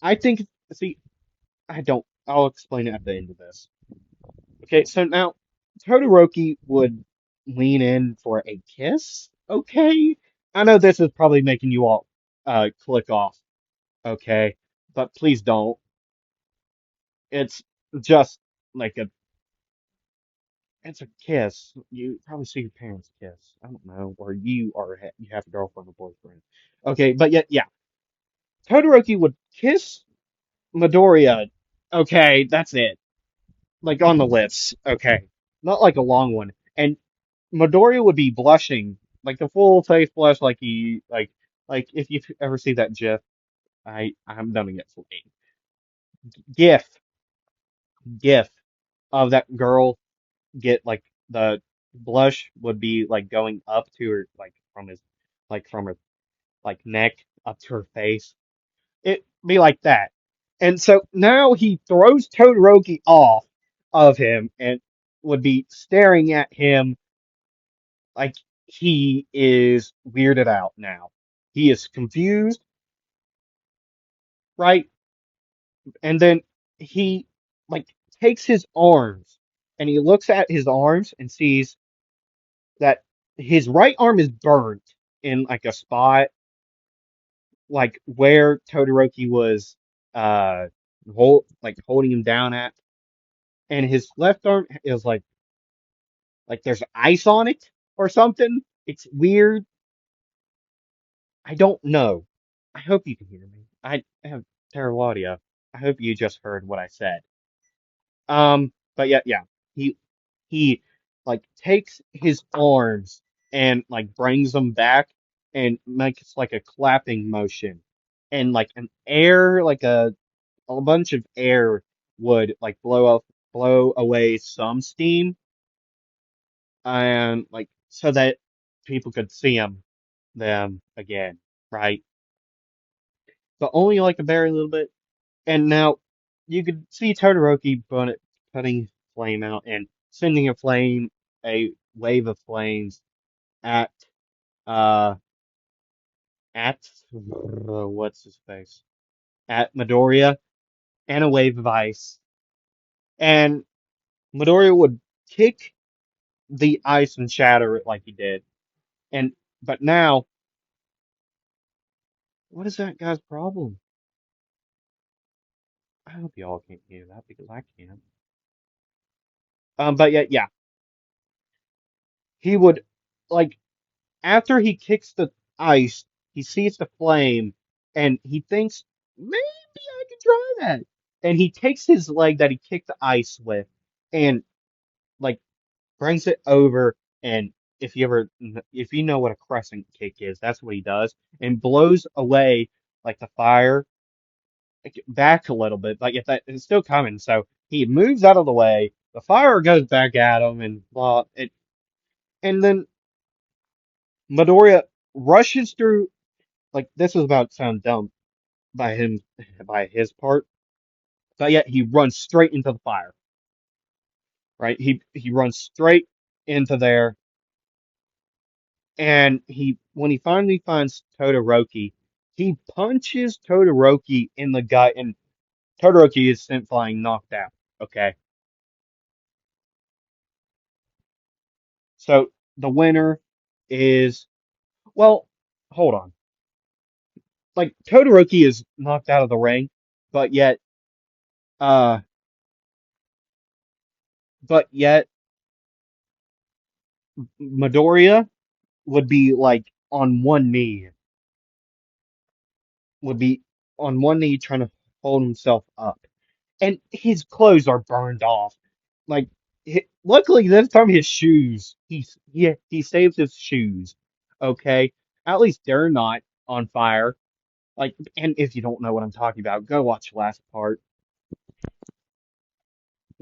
I think. See, I don't. I'll explain it at the end of this. Okay, so now Todoroki would lean in for a kiss. Okay, I know this is probably making you all click off. Okay, but please don't. It's just like it's a kiss. You probably see your parents kiss. I don't know, or you have a girlfriend or boyfriend. Okay, but yet yeah, Todoroki would kiss Midoriya. Okay, that's it. Like on the lips. Okay, not like a long one. And Midoriya would be blushing, like the full face blush, like he like if you ever see that I'm done it for GIF GIF of that girl get like the blush would be like going up to her from her like neck up to her face. It be like that. And so now he throws Todoroki off of him and would be staring at him like he is weirded out now. He is confused, right? And then he like takes his arms and he looks at his arms and sees that his right arm is burnt in like a spot like where Todoroki was holding him down at, and his left arm is like there's ice on it or something. It's weird. I don't know. I hope you can hear me. I have terrible audio. I hope you just heard what I said. But yeah. He he like takes his arms and like brings them back and makes like a clapping motion. And like an air like a bunch of air would like blow away some steam and like so that people could see them again, right? But only like a very little bit. And now you could see Todoroki putting flame out and sending a wave of flames at uh at what's his face at Midoriya and a wave of ice. And Midoriya would kick the ice and shatter it like he did. And but now, what is that guy's problem? I hope y'all can't hear that because I can. But yeah, he would like after he kicks the ice, he sees the flame and he thinks, maybe I could try that. And he takes his leg that he kicked the ice with and like brings it over and if you know what a crescent kick is, that's what he does, and blows away like the fire like, back a little bit. Like if that it's still coming, so he moves out of the way. The fire goes back at him, and blah. And then Midoriya rushes through. Like this is about to sound dumb by him, by his part, but yet he runs straight into the fire. Right? He runs straight into there, and he when he finally finds Todoroki, he punches Todoroki in the gut, and Todoroki is sent flying, knocked out. Okay, so the winner is well, hold on. Like Todoroki is knocked out of the ring, but yet, uh, but yet Midoriya would be like on one knee, would be on one knee trying to hold himself up, and his clothes are burned off. Like, luckily this time his shoes, he saved his shoes. Okay, at least they're not on fire. Like, and if you don't know what I'm talking about, go watch the last part.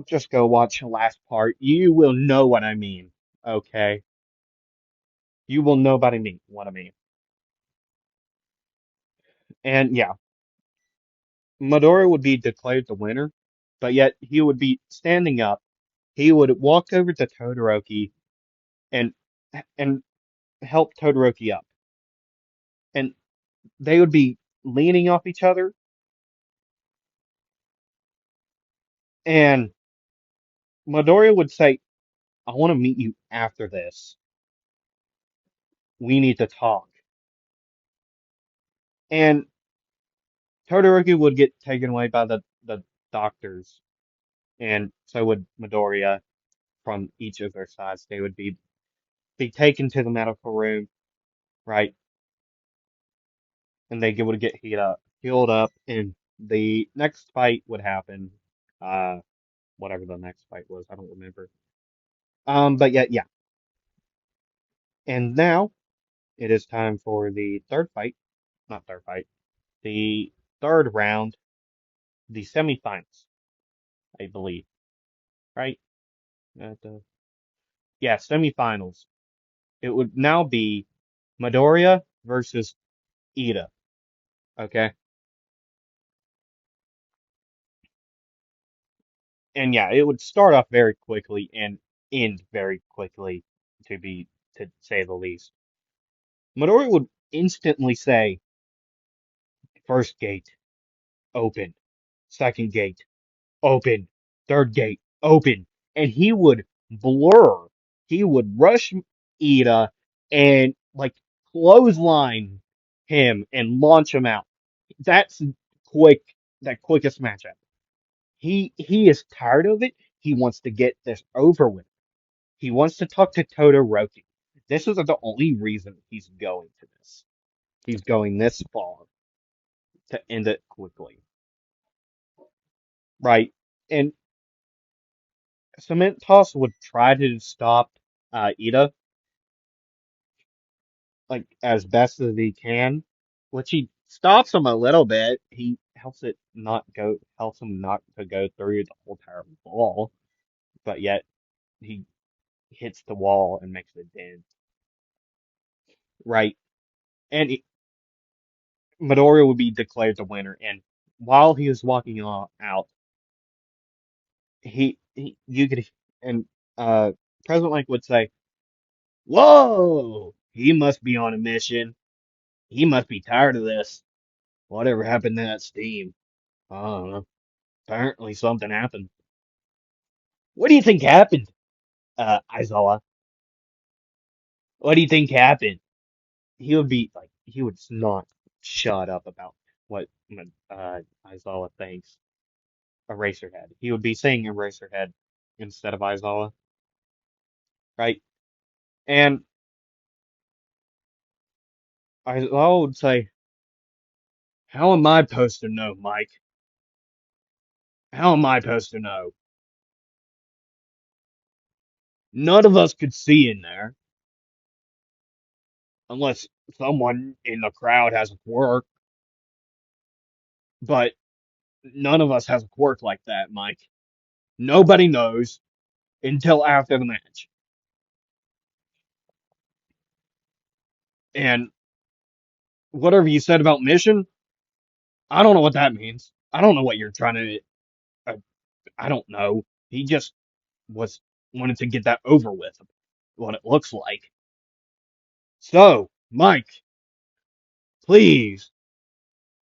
Just go watch the last part. You will know what I mean. Okay, you will know what I mean. And yeah, Midori would be declared the winner, but yet he would be standing up. He would walk over to Todoroki and and help Todoroki up, and they would be leaning off each other, and Midoriya would say, "I want to meet you after this. We need to talk." And Todoroki would get taken away by the doctors, and so would Midoriya from each of their sides. They would be taken to the medical room, right? And they would get healed up, and the next fight would happen. Uh, whatever the next fight was, I don't remember. But yet, yeah. And now it is time for the third fight, not third fight, the third round, the semifinals, I believe, right? Yeah, semifinals. It would now be Midoriya versus Ida. Okay, and yeah, it would start off very quickly and end very quickly, to say the least. Midoriya would instantly say, "First gate open, second gate open, third gate open," and he would blur. He would rush Ida and like clothesline him and launch him out. That's quick. That quickest matchup. He is tired of it. He wants to get this over with. He wants to talk to Todoroki. This is the only reason he's going to this. He's going this far to end it quickly, right? And Cement Toss would try to stop Ida like as best as he can, which he stops him a little bit. He helps him not to go through the whole entire wall, but yet he hits the wall and makes a dent, right? And Midoriya would be declared the winner. And while he was walking out, you could, and President Link would say, "Whoa, he must be on a mission. He must be tired of this. Whatever happened to that steam? I don't know. Apparently something happened. What do you think happened, Aizawa? What do you think happened?" He would be like, he would not shut up about what Aizawa thinks. Eraserhead. He would be saying Eraserhead instead of Aizawa, right? And Aizawa would say, "How am I supposed to know, Mike? How am I supposed to know? None of us could see in there. unless someone in the crowd has a quirk, but none of us has a quirk like that, Mike. Nobody knows until after the match. And whatever you said about mission, I don't know what that means. I don't know what you're trying to. Uh, I don't know. He just was wanted to get that over with. What it looks like. So, Mike, please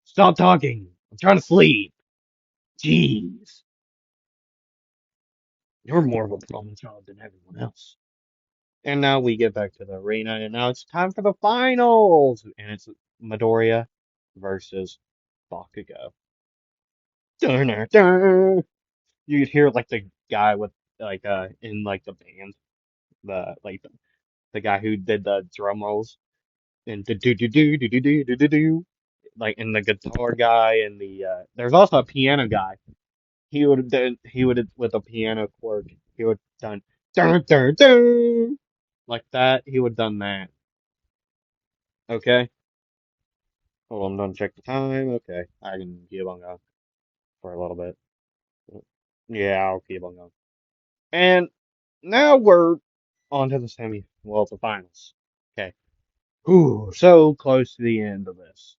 stop talking. I'm trying to sleep. Jeez, you're more of a problem child than everyone else. And now we get back to the arena, and now it's time for the finals. And it's Midoriya versus Bakugo. Dun, dun, dun. You could hear like the guy with like in like the band, the guy who did the drum rolls and do do do do do do do do do do, like in the guitar guy and the there's also a piano guy. He would have with a piano chord. He would have done dun dun dun like that. He would have done that. Okay. Hold on, don't check the time. Okay, I can keep on going for a little bit. Yeah, I'll keep on going. And now we're on to the the finals. Okay. Ooh, so close to the end of this.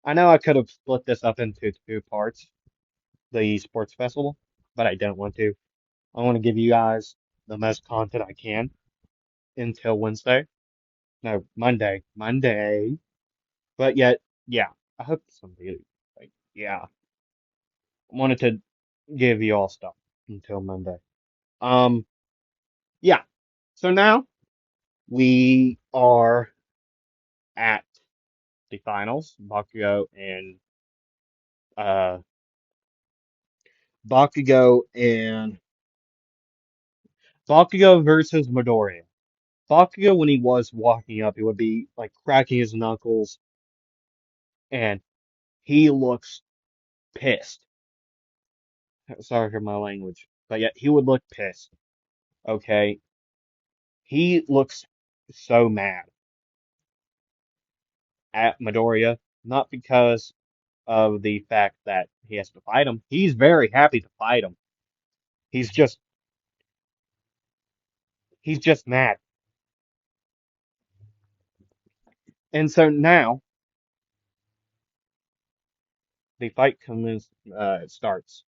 I know I could have split this up into two parts, the sports festival, but I don't want to. I want to give you guys the most content I can until Wednesday. No, Monday. Monday. But yet, yeah, I hope somebody, like, yeah, I wanted to give you all stuff until Monday. Um, yeah. So now we are at the finals, uh Bakugo and Bakugo versus Midoriya. Bakugo, when he was walking up, he would be like cracking his knuckles, and he looks pissed. Sorry for my language, but yet he would look pissed. Okay, he looks so mad at Midoriya, not because of the fact that he has to fight him. He's very happy to fight him. He's just he's just mad. And so now the fight comes starts.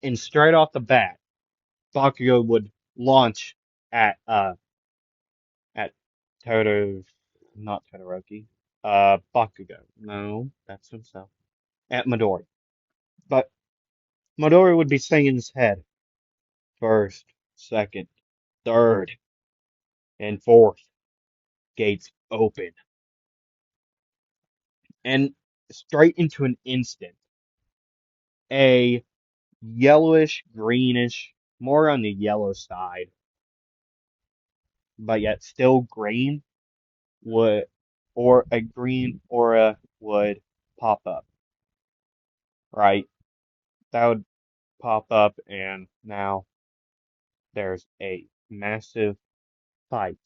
And straight off the bat, Bakugo would launch at at Toto, not Todoroki, Bakugo. No, that's himself. At Midori. But Midori would be saying in his head, first, second, third, and fourth, gates open. And straight into an instant, a yellowish, greenish, more on the yellow side, but yet still green would, or a green aura would pop up, right? That would pop up, and now there's a massive fight.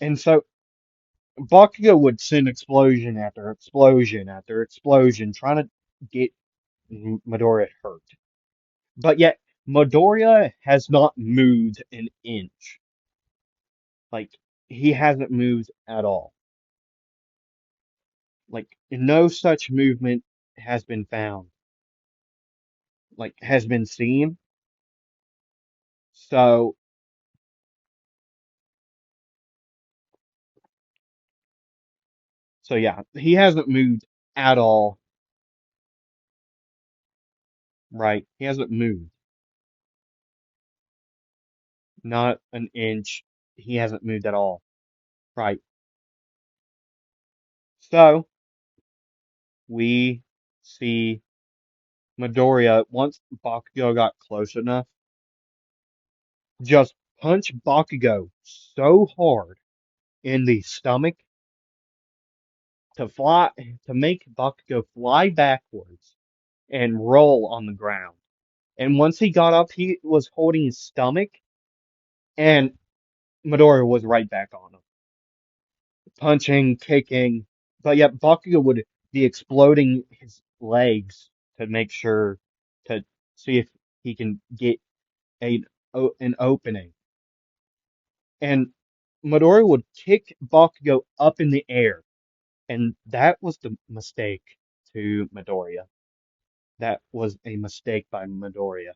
And so Bakugo would send explosion after explosion after explosion, trying to get Midoriya hurt. But yet, Midoriya has not moved an inch. Like, he hasn't moved at all. Like, no such movement has been found, like, has been seen. So, so yeah, he hasn't moved at all, right? He hasn't moved, not an inch. He hasn't moved at all, right? So, we see Midoriya, once Bakugo got close enough, just punch Bakugo so hard in the stomach to fly to make Bakugo fly backwards and roll on the ground. And once he got up, he was holding his stomach, and Midoriya was right back on him. punching, kicking, but yet Bakugo would be exploding his legs to make sure to see if he can get a an opening. And Midori would kick Bakugo up in the air, and that was the mistake to Midoriya. That was a mistake by Midoriya.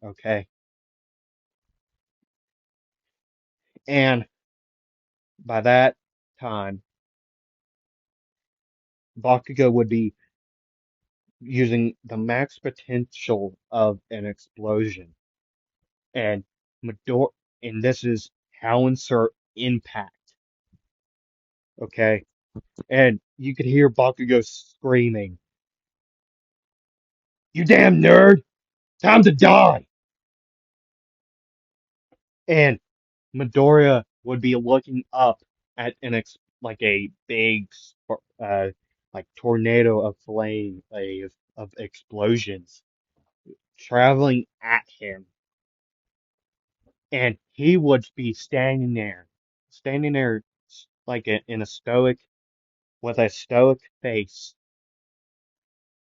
Okay, and by that time, Bakugo would be using the max potential of an explosion. And Midor and this is how insert impact. Okay. And you could hear Bakugo screaming, "You damn nerd! Time to die!" And Midoriya would be looking up at like a big like tornado of flame of explosions traveling at him, and he would be standing there like in a stoic with a stoic face,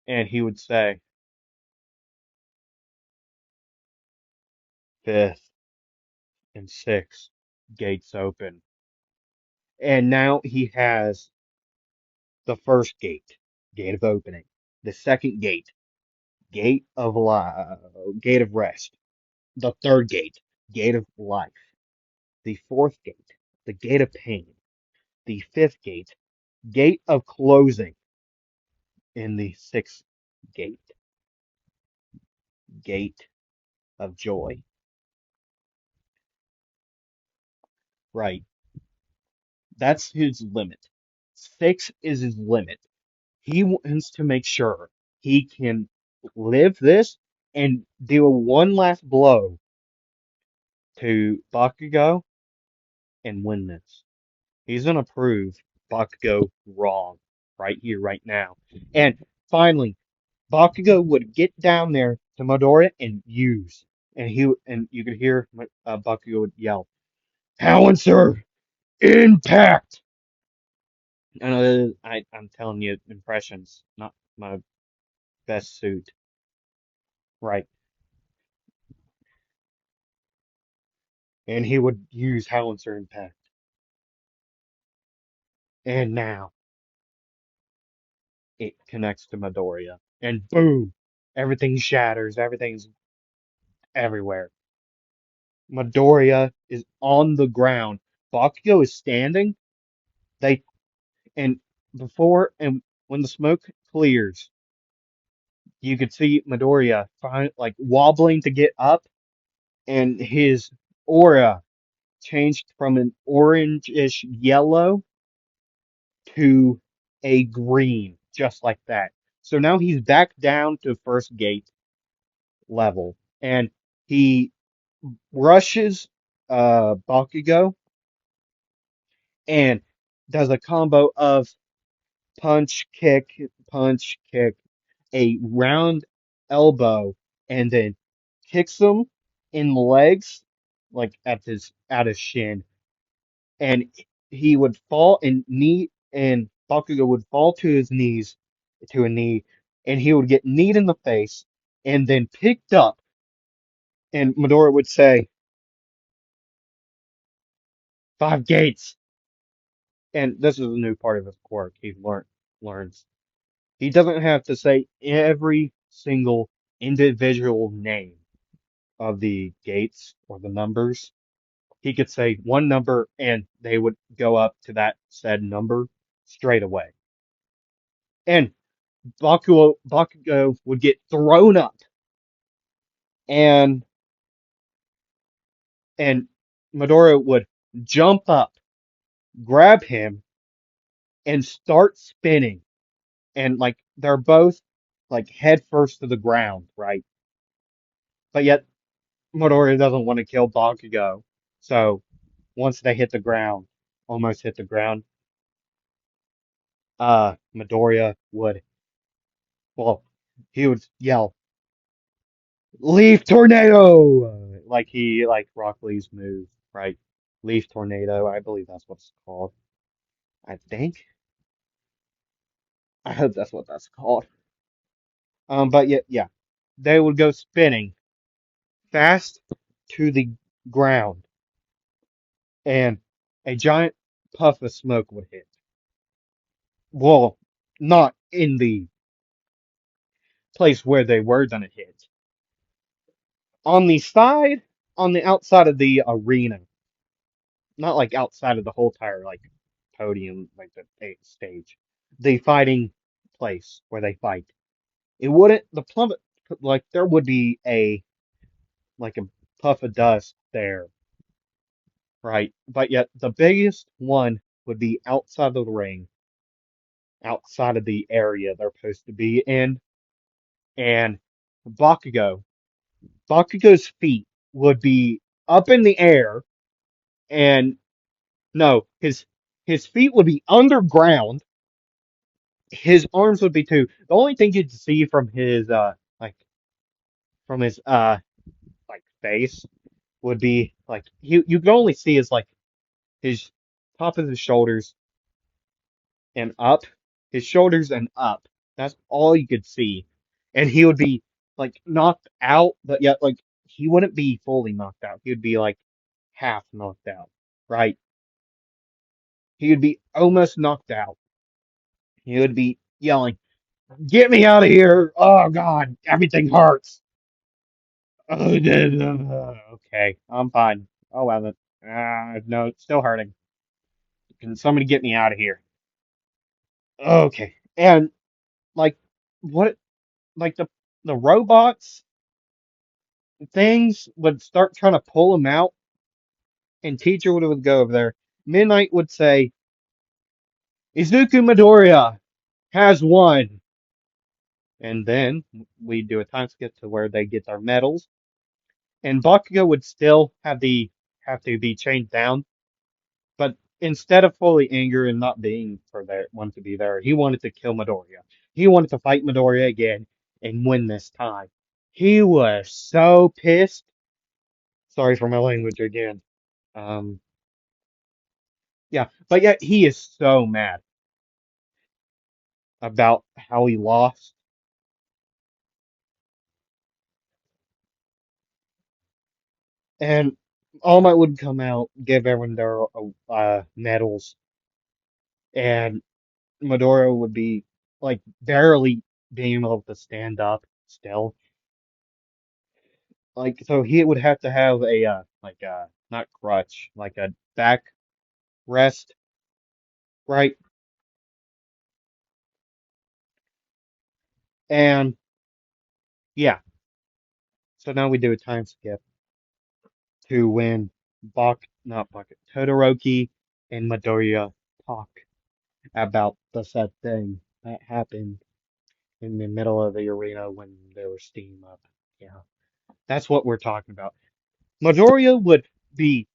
and he would say, "Fifth and sixth gates open," and now he has the first gate, gate of opening, the second gate, gate of rest, the third gate, gate of life, the fourth gate, the gate of pain, the fifth gate, gate of closing, and the sixth gate, gate of joy. Right. That's his limit. Six is his limit. He wants to make sure he can live this and deal one last blow to Bakugo and win this. He's gonna prove Bakugo wrong right here, right now. And finally, Bakugo would get down there to Midoriya and use, and you could hear Bakugo would yell, "Pouncer, impact!" I know I'm telling you impressions, not my best suit, right? And he would use Howitzer impact. And now it connects to Midoriya, and boom, everything shatters, everything's everywhere. Midoriya is on the ground. Bakugo is standing. They and before and when the smoke clears, you could see Midoriya like wobbling to get up, and his aura changed from an orangish yellow to a green, just like that. So now he's back down to first gate level, and he rushes Bakugo and does a combo of punch, kick, a round elbow, and then kicks him in the legs, like at his shin, and he would fall and Bakugo would fall to his knees, to a knee, and he would get kneed in the face, and then picked up, and Midoriya would say, "Five gates." And this is a new part of his quirk he learns. He doesn't have to say every single individual name of the gates or the numbers. He could say one number and they would go up to that said number straight away. And Bakugo would get thrown up, and and Midoriya would jump up, grab him, and start spinning. And like they're both like head first to the ground, right? But yet Midoriya doesn't want to kill Bakugo. So once they hit the ground, almost hit the ground, Midoriya would, well, he would yell, "Leaf Tornado!" Like like Rock Lee's move, right? Leaf Tornado, I believe that's what it's called. I think. I hope that's what that's called. But yeah, they would go spinning fast to the ground, and a giant puff of smoke would hit. Well, not in the place where they were gonna hit. On the side, on the outside of the arena, not like outside of the whole tire, like podium, like the stage, the fighting place where they fight. It wouldn't the plummet like there would be a puff of dust there, right? But yet the biggest one would be outside of the ring, outside of the area they're supposed to be in, and Bakugo. Bakugo's feet would be up in the air, and no, his feet would be underground. His arms would be too. The only thing you'd see from his like from his like face would be like you could only see his top of his shoulders and up, his shoulders and up. That's all you could see, and he would be like knocked out, but yet like he wouldn't be fully knocked out. He would be like half knocked out, right? He would be almost knocked out. He would be yelling, "Get me out of here! Oh God, everything hurts." Oh, okay, I'm fine. Oh well, no, it's still hurting. Can somebody get me out of here? Okay, and like what? Like the robots things would start trying to pull him out, and teacher would go over there. Midnight would say, "Izuku Midoriya has won," and then we do a time skip to where they get their medals, and Bakugo would still have to be chained down. But instead of fully angry and not being for there, want to be there, he wanted to kill Midoriya. He wanted to fight Midoriya again and win this time. He was so pissed. Sorry for my language again. Um, yeah, but yet he is so mad about how he lost. And All Might would come out, give everyone their medals, and Midoriya would be like barely being able to stand up still. Like so he would have to have a like a not crutch, like a back rest, right? And yeah, so now we do a time skip to when not Bak, Todoroki and Midoriya talk about the said thing that happened in the middle of the arena when there was steam up. Yeah, that's what we're talking about. Midoriya would be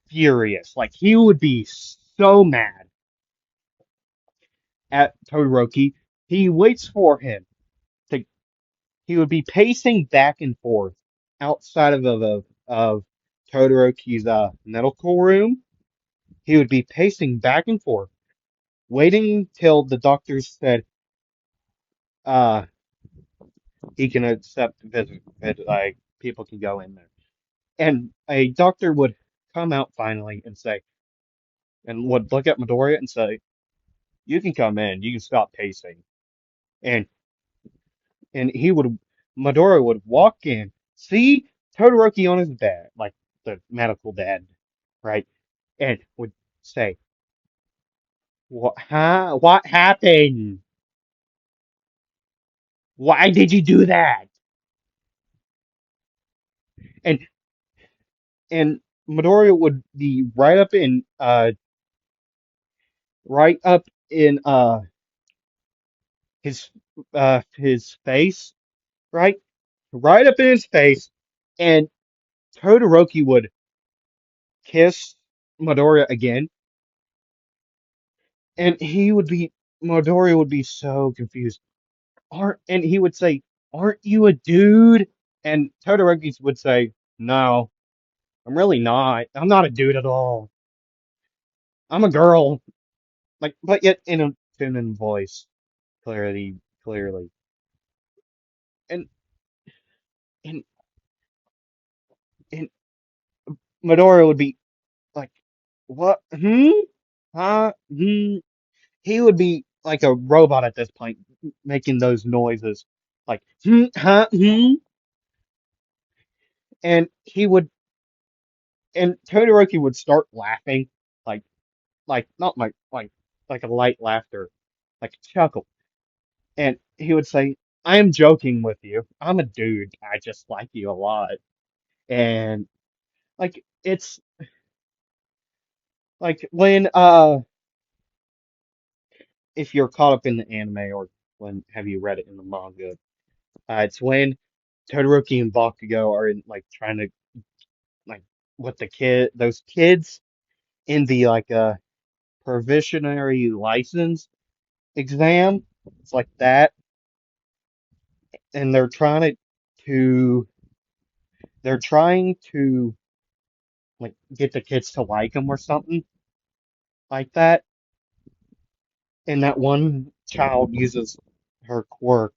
furious, like he would be so mad at Todoroki. He waits for him to he would be pacing back and forth outside of Todoroki's medical room. He would be pacing back and forth, waiting till the doctors said uh he can accept like people can go in there. And a doctor would come out finally and say and would look at Midoriya and say, "You can come in. You can stop pacing." And he would Midoriya would walk in, see Todoroki on his bed, like the medical bed, right? And would say, "What? Huh? What happened? Why did you do that?" And and Midoriya would be right up in his face, right? Right up in his face, and Todoroki would kiss Midoriya again, and Midoriya would be so confused. Aren't and he would say, "Aren't you a dude?" And Todoroki would say, "No, I'm really not. I'm not a dude at all. I'm a girl." like, but yet in a feminine voice, clearly, clearly, and and and Medora would be like, what? Hmm? Huh? Hmm? He would be like a robot at this point, making those noises, like, hmm? Huh? Hmm? And he would, and Todoroki would start laughing, like, not like a light laughter, like a chuckle. And he would say, I am joking with you. I'm a dude. I just like you a lot. And like it's like when if you're caught up in the anime or when have you read it in the manga, it's when Todoroki and Bakugo are in like trying to like with the those kids in the like provisionary license exam. It's like that, and to they're trying to like get the kids to like them or something like that. And that one child uses her quirk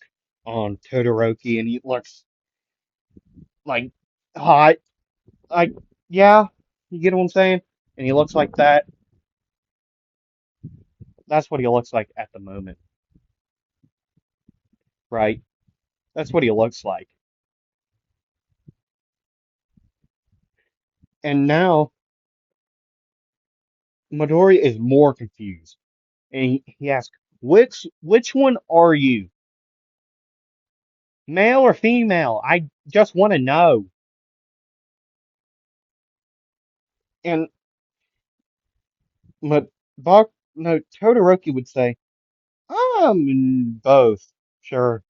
on Todoroki, and he looks like hot. Like, yeah, you get what I'm saying? And he looks like that. That's what he looks like at the moment, right? That's what he looks like. And now Midori is more confused, and he asks, "Which one are you, male or female? I just want to know." And but no, Todoroki would say, both, sure.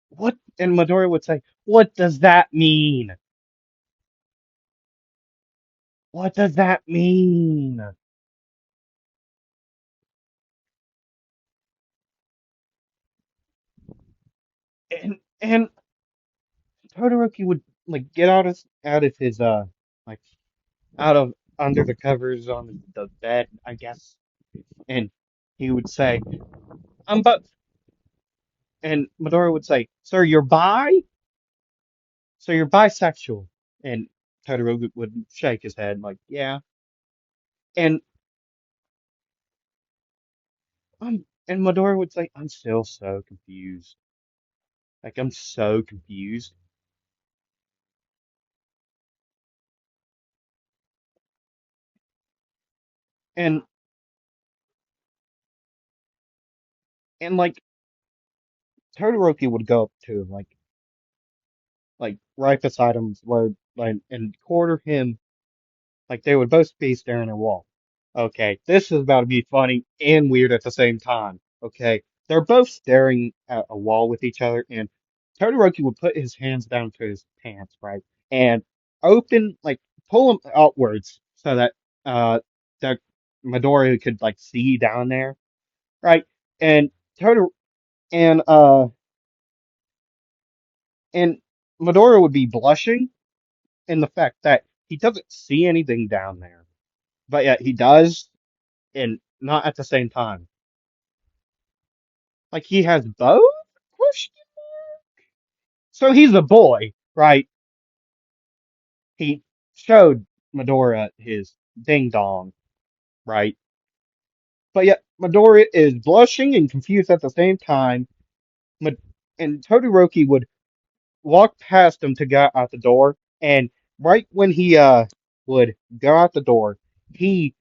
What? And Midori would say, "What does that mean? What does that mean?" And Todoroki would like get out of his like out of under the covers on the bed, I guess, and he would say, "I'm but," and Midori would say, "Sir, you're bi? So you're bisexual?" And Todoroki would shake his head like, "Yeah." And and Midori would say, "I'm still so confused. Like I'm so confused." And like Todoroki would go up to him like right beside him where like and quarter him like they would both be staring at a wall. Okay, this is about to be funny and weird at the same time. Okay, they're both staring at a wall with each other, and Todoroki would put his hands down to his pants, right, and open like pull them outwards so that that Midori could like see down there, right, and Todor and and Midori would be blushing in the fact that he doesn't see anything down there, but yet he does, and not at the same time. Like he has both? Question. So he's a boy, right? He showed Medora his ding dong, right? But yet Medora is blushing and confused at the same time. And Todoroki would walk past him to go out the door, and right when he would go out the door, he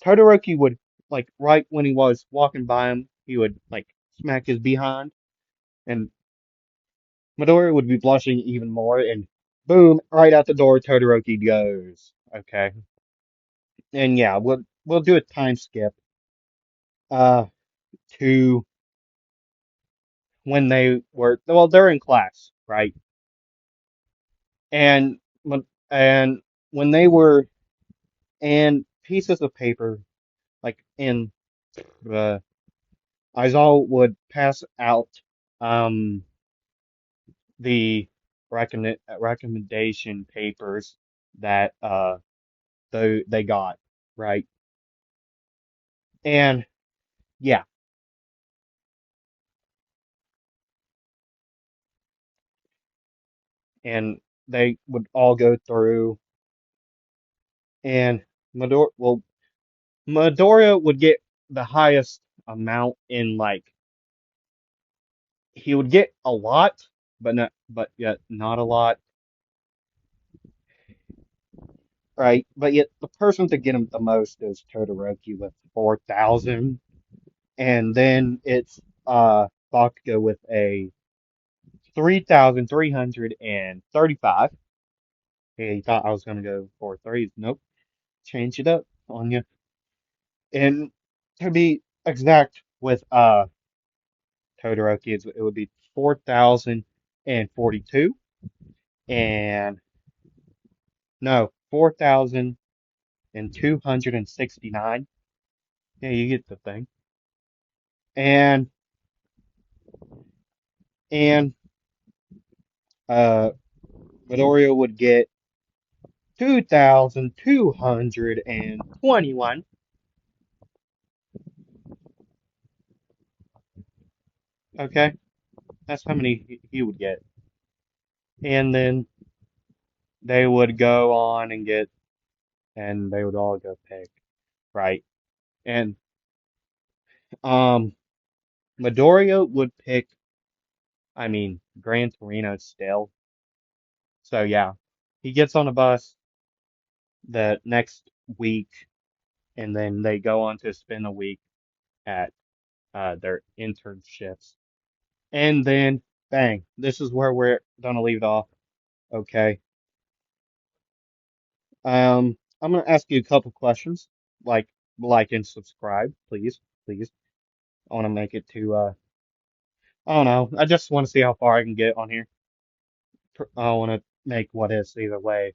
Todoroki would like right when he was walking by him, he would like smack his behind, and Midori would be blushing even more, and boom, right out the door, Todoroki goes. Okay, and yeah, we'll do a time skip uh to when they were well, they're in class, right? And and when they were and pieces of paper like in uh, Izal would pass out um the recommendation papers that they got, right? And Yeah, and they would all go through, and Midoriya would get the highest amount in like he would get a lot, but yet not a lot, right? But yet the person to get him the most is Todoroki with 4,000, and then it's Bakugo with a 3,335. He thought I was gonna go for threes. Nope, change it up on you. And to be exact with Todoroki, it would be 4,042 and no 4,269. Yeah, you get the thing. And and uh Midoriya would get 2,221. Okay, that's how many he would get. And then they would go on and get, and they would all go pick, right? And um, Midoriya would pick, I mean, Gran Torino still. So yeah, he gets on a bus the next week, and then they go on to spend a week at their internships. And then, bang, this is where we're gonna leave it off. Okay. I'm gonna ask you a couple questions, like and subscribe, please, please. I want to make it to I don't know. I just want to see how far I can get on here. I want to make what is either way.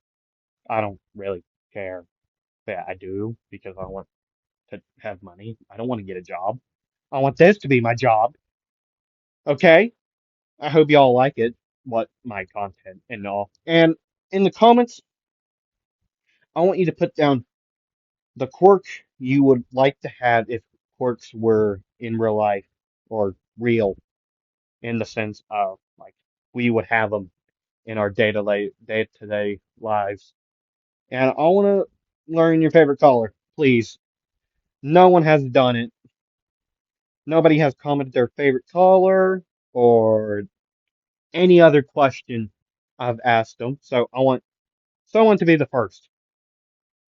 I don't really care. But I do because I want to have money. I don't want to get a job. I want this to be my job. Okay? I hope y'all like it, what my content and all. And in the comments, I want you to put down the quirk you would like to have if quirks were in real life or real in the sense of like we would have them in our day-to-day lives. And I want to learn your favorite color, please. No one has done it. Nobody has commented their favorite color or any other question I've asked them. So I want someone to be the first.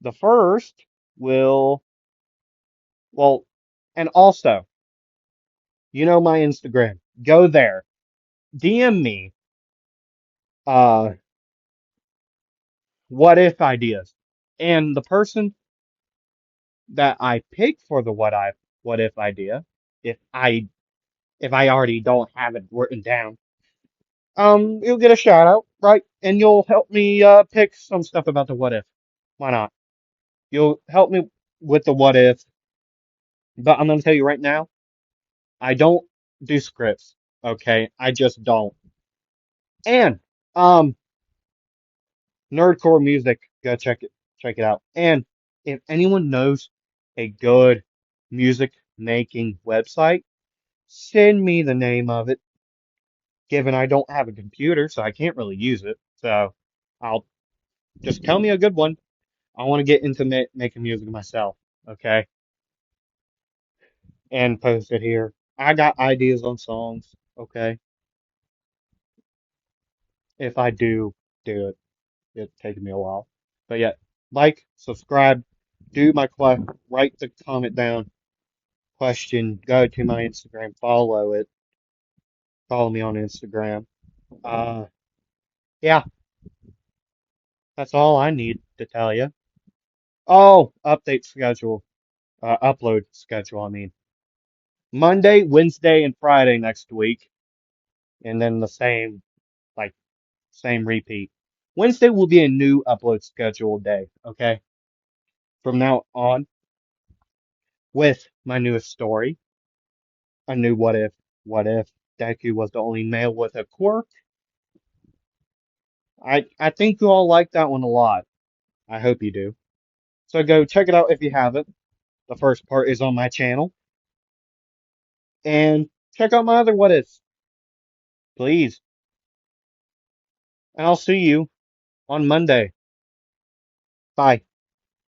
The first will, well, and also, you know my Instagram. Go there. DM me uh what if ideas. And the person that I pick for the what if idea, if I if I already don't have it written down, you'll get a shout out, right? And you'll help me pick some stuff about the what if. Why not? You'll help me with the what if, but I'm gonna tell you right now, I don't do scripts. Okay, I just don't. And um, nerdcore music, go check it out. And if anyone knows a good music making website, send me the name of it. Given I don't have a computer, so I can't really use it. So I'll just tell me a good one. I want to get into making music myself, okay? And post it here. I got ideas on songs, okay? If I do it, it's taking me a while. But yeah, like, subscribe, do my write the comment down, question, go to my Instagram, follow it, follow me on Instagram. Uh, yeah, that's all I need to tell you. Oh, update schedule, upload schedule, I mean. Monday, Wednesday, and Friday next week, and then the like, same repeat. Wednesday will be a new upload schedule day, okay? From now on, with my newest story, a new what if Deku was the only male with a quirk. I think you all like that one a lot. I hope you do. So go check it out if you haven't. The first part is on my channel. And check out my other what ifs, please. And I'll see you on Monday. Bye.